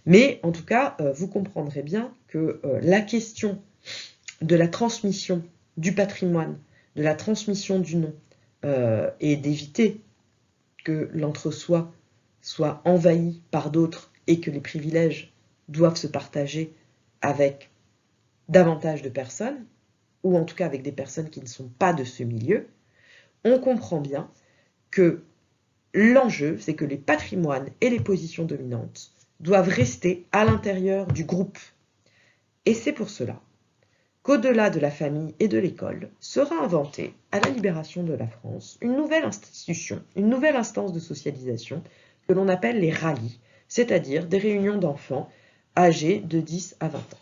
Mais en tout cas, vous comprendrez bien que la question de la transmission du patrimoine, de la transmission du nom, et d'éviter que l'entre-soi soit envahi par d'autres et que les privilèges doivent se partager avec davantage de personnes, ou en tout cas avec des personnes qui ne sont pas de ce milieu, on comprend bien que l'enjeu, c'est que les patrimoines et les positions dominantes doivent rester à l'intérieur du groupe. Et c'est pour cela qu'au-delà de la famille et de l'école, sera inventée, à la libération de la France, une nouvelle institution, une nouvelle instance de socialisation que l'on appelle les rallyes, c'est-à-dire des réunions d'enfants âgés de 10 à 20 ans.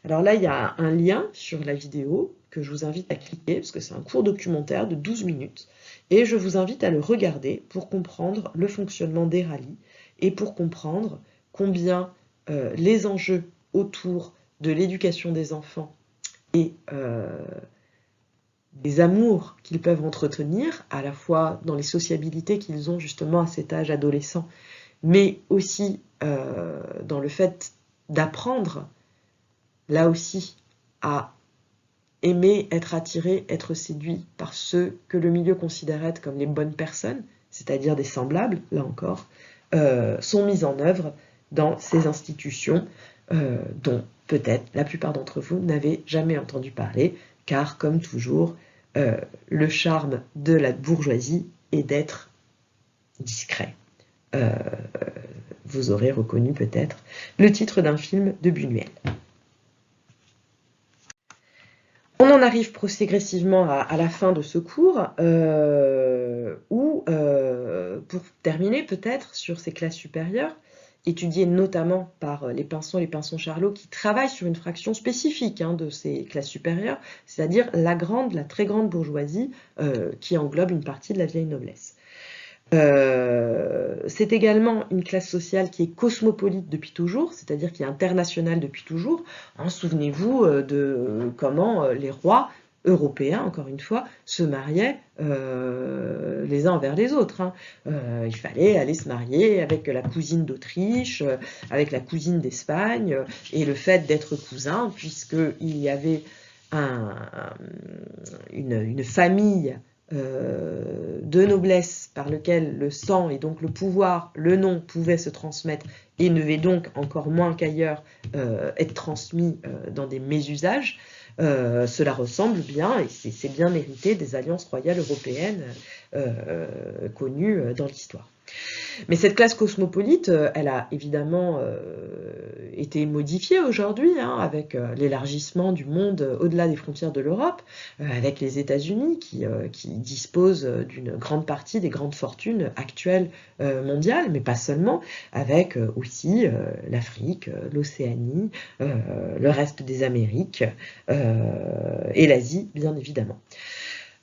Alors là, il y a un lien sur la vidéo que je vous invite à cliquer, parce que c'est un court documentaire de 12 minutes, et je vous invite à le regarder pour comprendre le fonctionnement des rallyes et pour comprendre combien les enjeux autour de l'éducation des enfants et des amours qu'ils peuvent entretenir, à la fois dans les sociabilités qu'ils ont justement à cet âge adolescent, mais aussi dans le fait d'apprendre, là aussi, à aimer, être attiré, être séduit par ceux que le milieu considérait comme les bonnes personnes, c'est-à-dire des semblables, là encore, sont mises en œuvre dans ces institutions dont peut-être la plupart d'entre vous n'avez jamais entendu parler, car comme toujours, le charme de la bourgeoisie est d'être discret. Vous aurez reconnu peut-être le titre d'un film de Buñuel. On en arrive progressivement à la fin de ce cours, où, pour terminer peut-être sur ces classes supérieures, étudiées notamment par les Pinson Charlot, qui travaillent sur une fraction spécifique de ces classes supérieures, c'est-à-dire la très grande bourgeoisie qui englobe une partie de la vieille noblesse. C'est également une classe sociale qui est cosmopolite depuis toujours, c'est-à-dire qui est internationale depuis toujours. Souvenez-vous de comment les rois européens, encore une fois, se mariaient les uns envers les autres. Il fallait aller se marier avec la cousine d'Autriche, avec la cousine d'Espagne, et le fait d'être cousin, puisqu'il y avait une famille de noblesse par lequel le sang et donc le pouvoir, le nom pouvaient se transmettre et ne devait donc encore moins qu'ailleurs être transmis dans des mésusages, cela ressemble bien, et c'est bien mérité, des alliances royales européennes connues dans l'histoire. Mais cette classe cosmopolite, elle a évidemment été modifiée aujourd'hui, avec l'élargissement du monde au-delà des frontières de l'Europe, avec les États-Unis qui disposent d'une grande partie des grandes fortunes actuelles mondiales, mais pas seulement, avec aussi l'Afrique, l'Océanie, le reste des Amériques et l'Asie, bien évidemment.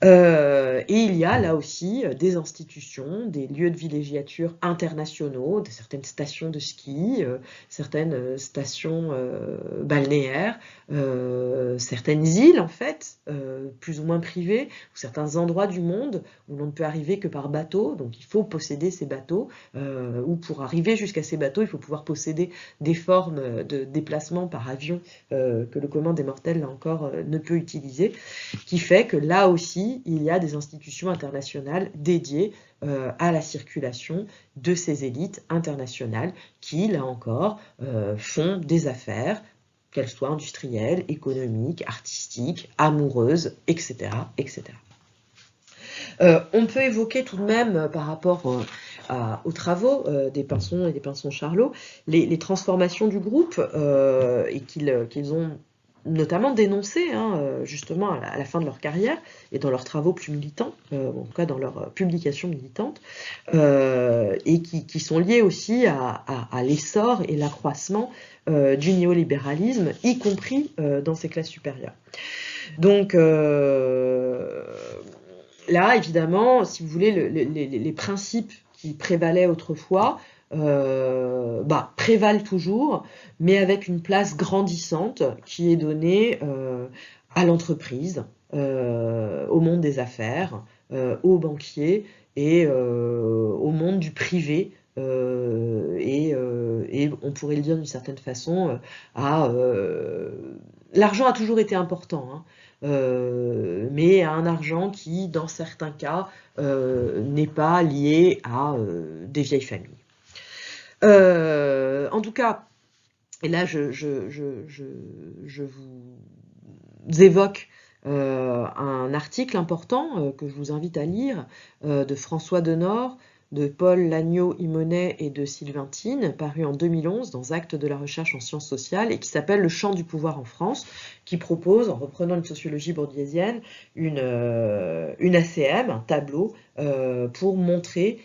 Et il y a là aussi des institutions, des lieux de villégiature internationaux, certaines stations de ski, certaines stations balnéaires, certaines îles en fait, plus ou moins privées, ou certains endroits du monde où l'on ne peut arriver que par bateau, donc il faut posséder ces bateaux, ou pour arriver jusqu'à ces bateaux, il faut pouvoir posséder des formes de déplacement par avion que le commun des mortels, là encore, ne peut utiliser, qui fait que là aussi, il y a des institutions internationales dédiées à la circulation de ces élites internationales qui, là encore, font des affaires, qu'elles soient industrielles, économiques, artistiques, amoureuses, etc. etc. On peut évoquer tout de même, par rapport aux travaux des Pinson et des Pinson Charlot, les transformations du groupe et qu'ils ont notamment dénoncé justement à la fin de leur carrière et dans leurs travaux plus militants, en tout cas dans leurs publications militantes, et qui sont liés aussi à l'essor et l'accroissement du néolibéralisme, y compris dans ces classes supérieures. Donc là, évidemment, si vous voulez, les principes qui prévalaient autrefois prévalent toujours, mais avec une place grandissante qui est donnée à l'entreprise, au monde des affaires, aux banquiers et au monde du privé. Et on pourrait le dire d'une certaine façon, l'argent a toujours été important, hein, mais un argent qui, dans certains cas, n'est pas lié à des vieilles familles. En tout cas, et là je vous évoque un article important que je vous invite à lire de François Denord, de Paul Lagneau-Imonet et de Sylvain Tine, paru en 2011 dans Actes de la recherche en sciences sociales et qui s'appelle Le champ du pouvoir en France, qui propose, en reprenant une sociologie bourdieusienne, une ACM, un tableau pour montrer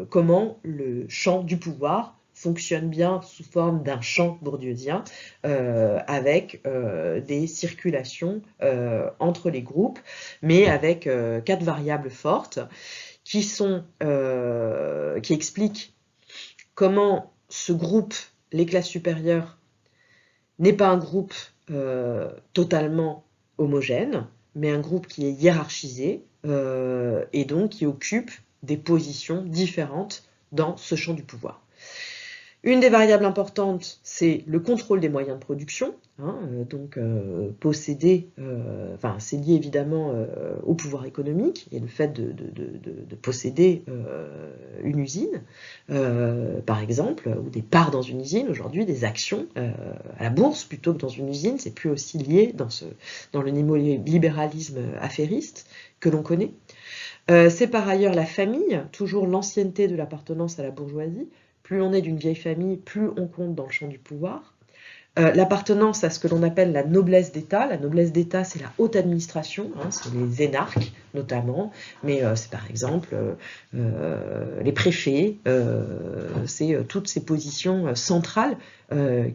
comment le champ du pouvoir fonctionne bien sous forme d'un champ bourdieusien avec des circulations entre les groupes, mais avec 4 variables fortes qui expliquent comment ce groupe, les classes supérieures, n'est pas un groupe totalement homogène, mais un groupe qui est hiérarchisé et donc qui occupe des positions différentes dans ce champ du pouvoir. Une des variables importantes, c'est le contrôle des moyens de production, hein, posséder, c'est lié évidemment au pouvoir économique et le fait de posséder une usine, par exemple, ou des parts dans une usine, aujourd'hui des actions à la bourse plutôt que dans une usine, c'est plus aussi lié dans le néolibéralisme affairiste que l'on connaît. C'est par ailleurs la famille, toujours l'ancienneté de l'appartenance à la bourgeoisie. Plus on est d'une vieille famille, plus on compte dans le champ du pouvoir. L'appartenance à ce que l'on appelle la noblesse d'État. La noblesse d'État, c'est la haute administration, hein, c'est les énarques notamment, mais c'est par exemple les préfets, c'est toutes ces positions centrales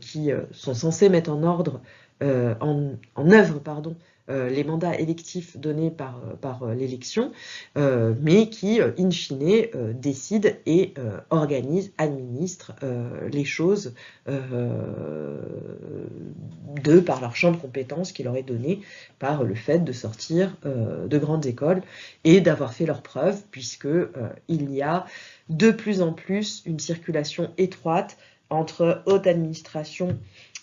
qui sont censées mettre en œuvre les mandats électifs donnés par l'élection, mais qui, in fine, décident et organisent, administrent les choses par leur champ de compétences qui leur est donné par le fait de sortir de grandes écoles et d'avoir fait leurs preuves, puisque il y a de plus en plus une circulation étroite entre haute administration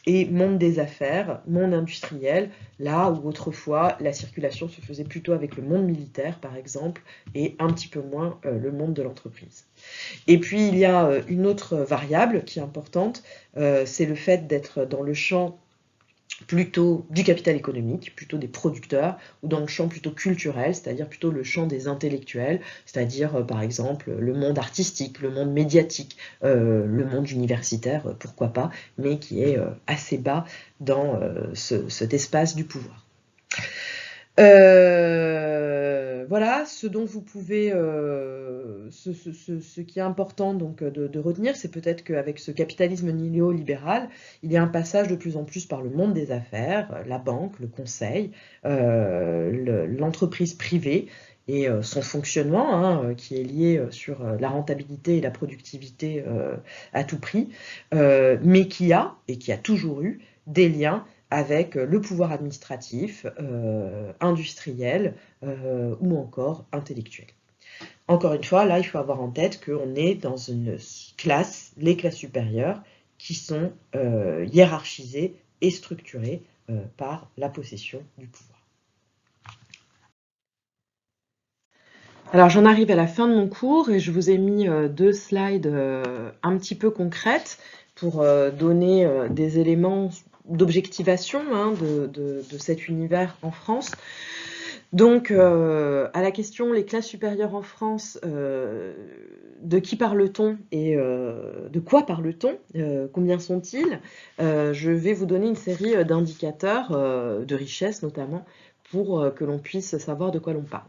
et monde des affaires, monde industriel, là où autrefois la circulation se faisait plutôt avec le monde militaire par exemple, et un petit peu moins le monde de l'entreprise. Et puis il y a une autre variable qui est importante, c'est le fait d'être dans le champ plutôt du capital économique, plutôt des producteurs, ou dans le champ plutôt culturel, c'est-à-dire plutôt le champ des intellectuels, c'est-à-dire par exemple le monde artistique, le monde médiatique, le monde universitaire, pourquoi pas, mais qui est assez bas dans cet espace du pouvoir. Voilà, ce dont vous pouvez, ce qui est important donc de retenir, c'est peut-être qu'avec ce capitalisme néolibéral, il y a un passage de plus en plus par le monde des affaires, la banque, le conseil, l'entreprise privée et son fonctionnement, hein, qui est lié sur la rentabilité et la productivité à tout prix, mais qui a toujours eu des liens avec le pouvoir administratif, industriel ou encore intellectuel. Encore une fois, là, il faut avoir en tête qu'on est dans une classe, les classes supérieures, qui sont hiérarchisées et structurées par la possession du pouvoir. Alors, j'en arrive à la fin de mon cours et je vous ai mis 2 slides un petit peu concrètes pour donner des éléments d'objectivation hein, de cet univers en France. Donc, à la question, les classes supérieures en France, de qui parle-t-on et de quoi parle-t-on, combien sont-ils? Je vais vous donner une série d'indicateurs de richesse, notamment, pour que l'on puisse savoir de quoi l'on parle.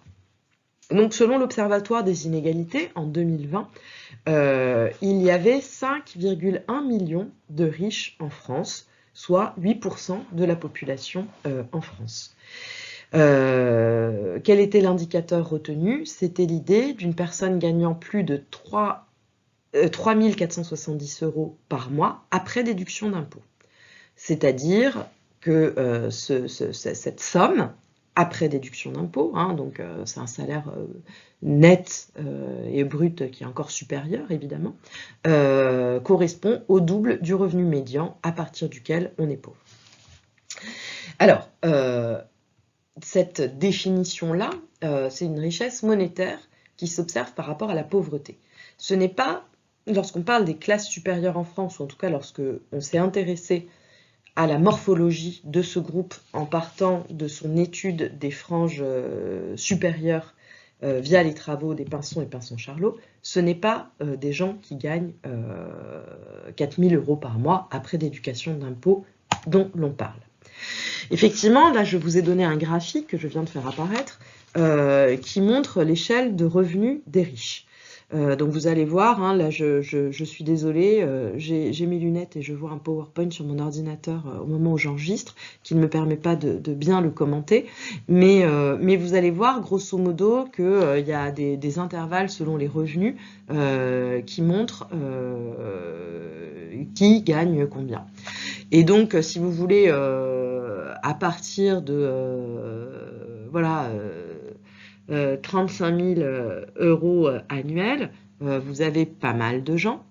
Donc, selon l'Observatoire des inégalités, en 2020, il y avait 5,1 millions de riches en France, soit 8% de la population en France. Quel était l'indicateur retenu? C'était l'idée d'une personne gagnant plus de 3 470 € par mois après déduction d'impôts. C'est-à-dire que cette somme, après déduction d'impôts, hein, donc c'est un salaire net et brut qui est encore supérieur, évidemment, correspond au double du revenu médian à partir duquel on est pauvre. Alors, cette définition-là, c'est une richesse monétaire qui s'observe par rapport à la pauvreté. Ce n'est pas, lorsqu'on parle des classes supérieures en France, ou en tout cas lorsqu'on s'est intéressé à la morphologie de ce groupe en partant de son étude des franges supérieures via les travaux des Pinson et Pinson-Charlot, ce n'est pas des gens qui gagnent 4 000 € par mois après déduction d'impôts dont l'on parle. Effectivement, là, je vous ai donné un graphique que je viens de faire apparaître qui montre l'échelle de revenus des riches. Donc vous allez voir, hein, là je suis désolée, j'ai mes lunettes et je vois un PowerPoint sur mon ordinateur au moment où j'enregistre, qui ne me permet pas de bien le commenter, mais vous allez voir grosso modo qu'il y a des intervalles selon les revenus qui montrent qui gagne combien. Et donc si vous voulez, à partir de voilà 35 000 € annuels, vous avez pas mal de gens,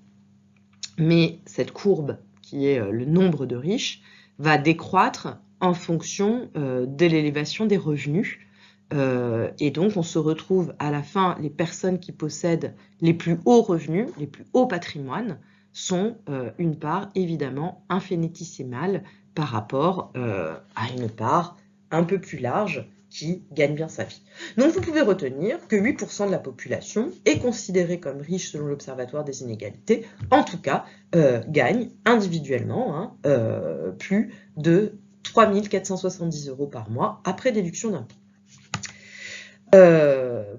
mais cette courbe, qui est le nombre de riches, va décroître en fonction de l'élévation des revenus. Et donc, on se retrouve à la fin, les personnes qui possèdent les plus hauts revenus, les plus hauts patrimoines, sont une part évidemment infinitésimale par rapport à une part un peu plus large qui gagne bien sa vie. Donc vous pouvez retenir que 8% de la population est considérée comme riche selon l'Observatoire des inégalités, en tout cas gagne individuellement plus de 3 470 € par mois après déduction d'impôts.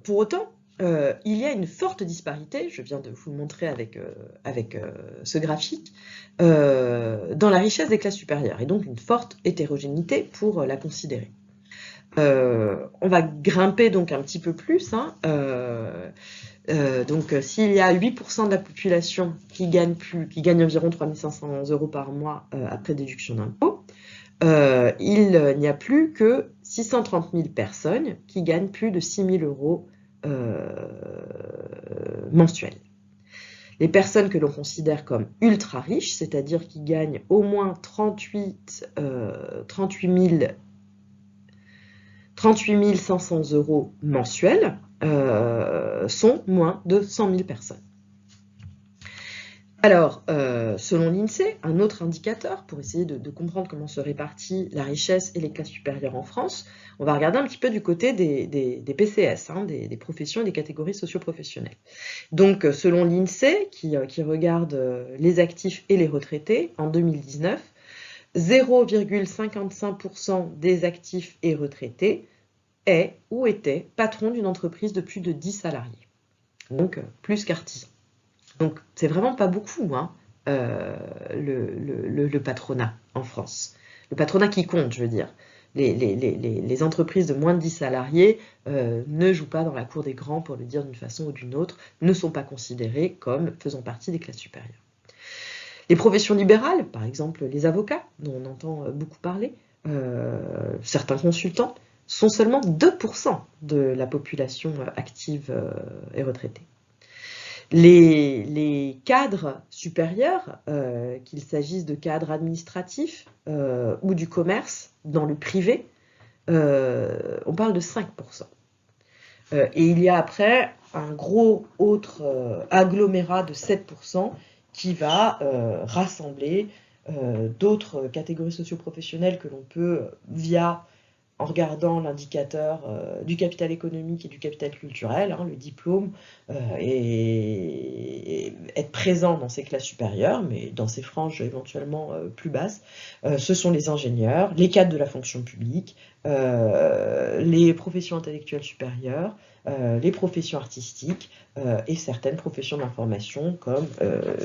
Pour autant, il y a une forte disparité, je viens de vous le montrer avec ce graphique, dans la richesse des classes supérieures, et donc une forte hétérogénéité pour la considérer. On va grimper donc un petit peu plus. Donc, s'il y a 8% de la population qui gagne environ 3 500 € par mois après déduction d'impôts, il n'y a plus que 630 000 personnes qui gagnent plus de 6 000 € mensuels. Les personnes que l'on considère comme ultra riches, c'est-à-dire qui gagnent au moins 38 500 € mensuels, sont moins de 100 000 personnes. Alors, selon l'INSEE, un autre indicateur pour essayer de comprendre comment se répartit la richesse et les classes supérieures en France, on va regarder un petit peu du côté des PCS, des professions et des catégories socio-professionnelles. Donc, selon l'INSEE, qui regarde les actifs et les retraités, en 2019, 0,55% des actifs et retraités est ou était patron d'une entreprise de plus de 10 salariés, donc plus qu'artisan. Donc c'est vraiment pas beaucoup le patronat en France. Le patronat qui compte, je veux dire. Les entreprises de moins de 10 salariés ne jouent pas dans la cour des grands, pour le dire d'une façon ou d'une autre, ne sont pas considérées comme faisant partie des classes supérieures. Les professions libérales, par exemple les avocats, dont on entend beaucoup parler, certains consultants, sont seulement 2% de la population active et retraitée. Les cadres supérieurs, qu'il s'agisse de cadres administratifs ou du commerce, dans le privé, on parle de 5%. Et il y a après un gros autre agglomérat de 7% qui va rassembler d'autres catégories socio-professionnelles que l'on peut, en regardant l'indicateur du capital économique et du capital culturel, le diplôme, et être présent dans ces classes supérieures, mais dans ces franges éventuellement plus basses, ce sont les ingénieurs, les cadres de la fonction publique, les professions intellectuelles supérieures, les professions artistiques et certaines professions d'information comme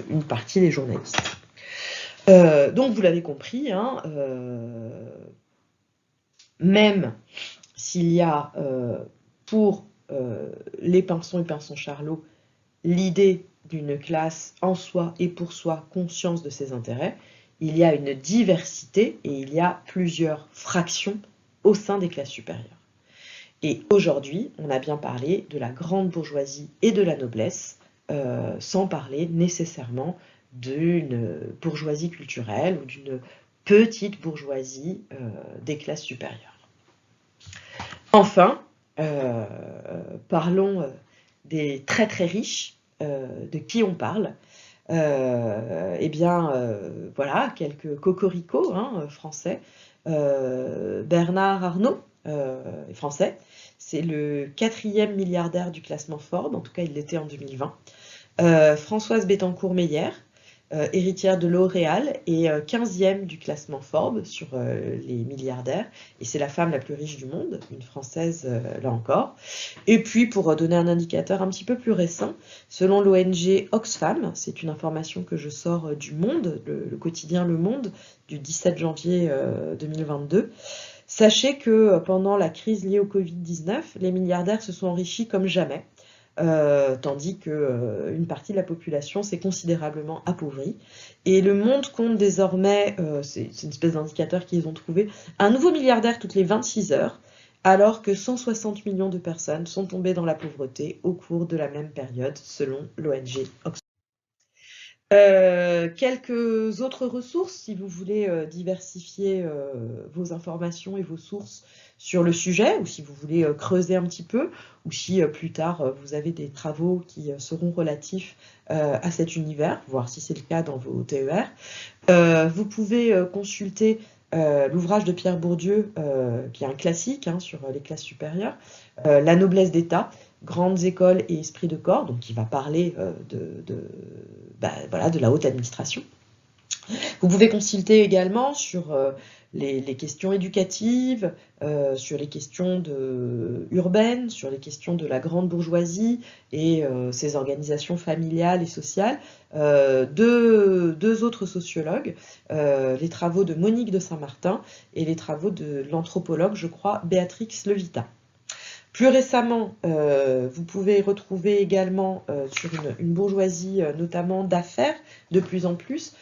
une partie des journalistes. Donc vous l'avez compris, même s'il y a pour les Pinson et Pinson-Charlot l'idée d'une classe en soi et pour soi conscience de ses intérêts, il y a une diversité et il y a plusieurs fractions au sein des classes supérieures. Et aujourd'hui, on a bien parlé de la grande bourgeoisie et de la noblesse, sans parler nécessairement d'une bourgeoisie culturelle ou d'une petite bourgeoisie des classes supérieures. Enfin, parlons des très très riches, de qui on parle. Eh bien, voilà, quelques cocoricots français. Bernard Arnault est français. C'est le 4e milliardaire du classement Forbes, en tout cas il l'était en 2020. Françoise Bettencourt-Meyer, héritière de L'Oréal et 15e du classement Forbes sur les milliardaires. Et c'est la femme la plus riche du monde, une Française là encore. Et puis pour donner un indicateur un petit peu plus récent, selon l'ONG Oxfam, c'est une information que je sors du Monde, le quotidien Le Monde, du 17 janvier 2022, sachez que pendant la crise liée au Covid-19, les milliardaires se sont enrichis comme jamais. Tandis qu'une partie de la population s'est considérablement appauvrie. Et le Monde compte désormais, c'est une espèce d'indicateur qu'ils ont trouvé, un nouveau milliardaire toutes les 26 heures, alors que 160 millions de personnes sont tombées dans la pauvreté au cours de la même période, selon l'ONG Oxfam. Quelques autres ressources, si vous voulez diversifier vos informations et vos sources sur le sujet, ou si vous voulez creuser un petit peu, ou si plus tard vous avez des travaux qui seront relatifs à cet univers, voir si c'est le cas dans vos TER. Vous pouvez consulter l'ouvrage de Pierre Bourdieu, qui est un classique sur les classes supérieures, La noblesse d'État, grandes écoles et esprit de corps, donc qui va parler de la haute administration. Vous pouvez consulter également sur les questions éducatives, sur les questions urbaines, sur les questions de la grande bourgeoisie et ses organisations familiales et sociales, deux autres sociologues, les travaux de Monique de Saint-Martin et les travaux de l'anthropologue, je crois, Béatrix Levita. Plus récemment, vous pouvez retrouver également sur une bourgeoisie notamment d'affaires de plus en plus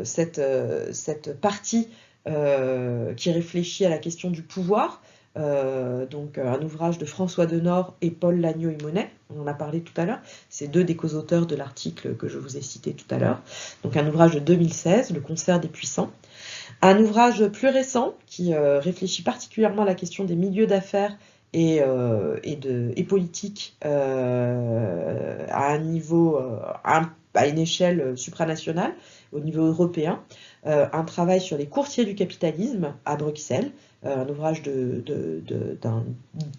cette partie qui réfléchit à la question du pouvoir. Donc un ouvrage de François Denord et Paul Lagneau-Imonet, on en a parlé tout à l'heure, c'est deux des causauteurs de l'article que je vous ai cité tout à l'heure. Donc un ouvrage de 2016, Le concert des puissants. Un ouvrage plus récent qui réfléchit particulièrement à la question des milieux d'affaires et politique à un niveau, à une échelle supranationale, au niveau européen. Un travail sur les courtiers du capitalisme à Bruxelles, un ouvrage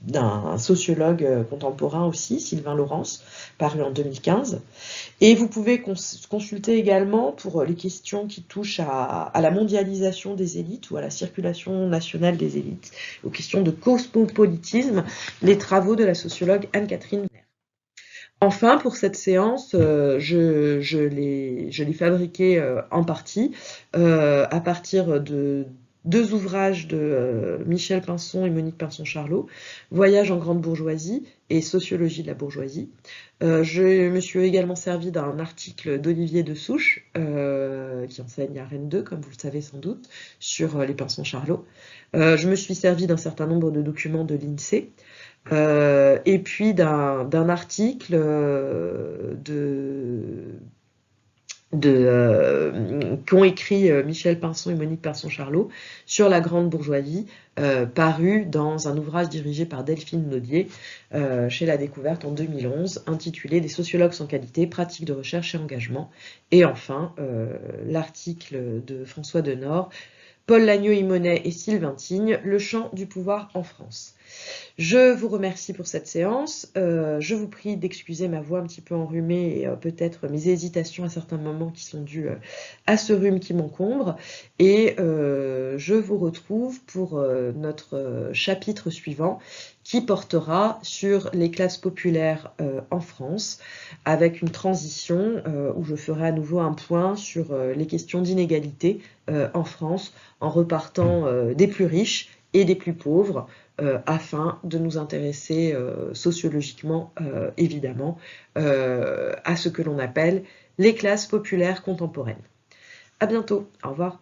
d'un sociologue contemporain aussi, Sylvain Laurence, paru en 2015. Et vous pouvez consulter également pour les questions qui touchent à la mondialisation des élites ou à la circulation nationale des élites, aux questions de cosmopolitisme, les travaux de la sociologue Anne-Catherine Vert. Enfin, pour cette séance, je l'ai fabriquée en partie à partir de deux ouvrages de Michel Pinson et Monique Pinson-Charlot, Voyage en grande bourgeoisie et Sociologie de la bourgeoisie. Je me suis également servi d'un article d'Olivier de Souche, qui enseigne à Rennes 2, comme vous le savez sans doute, sur les Pinson-Charlot. Je me suis servi d'un certain nombre de documents de l'INSEE, et puis d'un article qu'ont écrit Michel Pinson et Monique Pinson-Charlot sur la grande bourgeoisie, paru dans un ouvrage dirigé par Delphine Naudier chez La Découverte en 2011, intitulé « Des sociologues sans qualité, pratiques de recherche et engagement ». Et enfin, l'article de François Denord, Paul Lagneau-Imonet et Sylvain Tigne, Le champ du pouvoir en France. Je vous remercie pour cette séance. Je vous prie d'excuser ma voix un petit peu enrhumée et peut-être mes hésitations à certains moments qui sont dues à ce rhume qui m'encombre. Et je vous retrouve pour notre chapitre suivant qui portera sur les classes populaires en France, avec une transition où je ferai à nouveau un point sur les questions d'inégalité en France, en repartant des plus riches et des plus pauvres, afin de nous intéresser sociologiquement, évidemment, à ce que l'on appelle les classes populaires contemporaines. À bientôt, au revoir.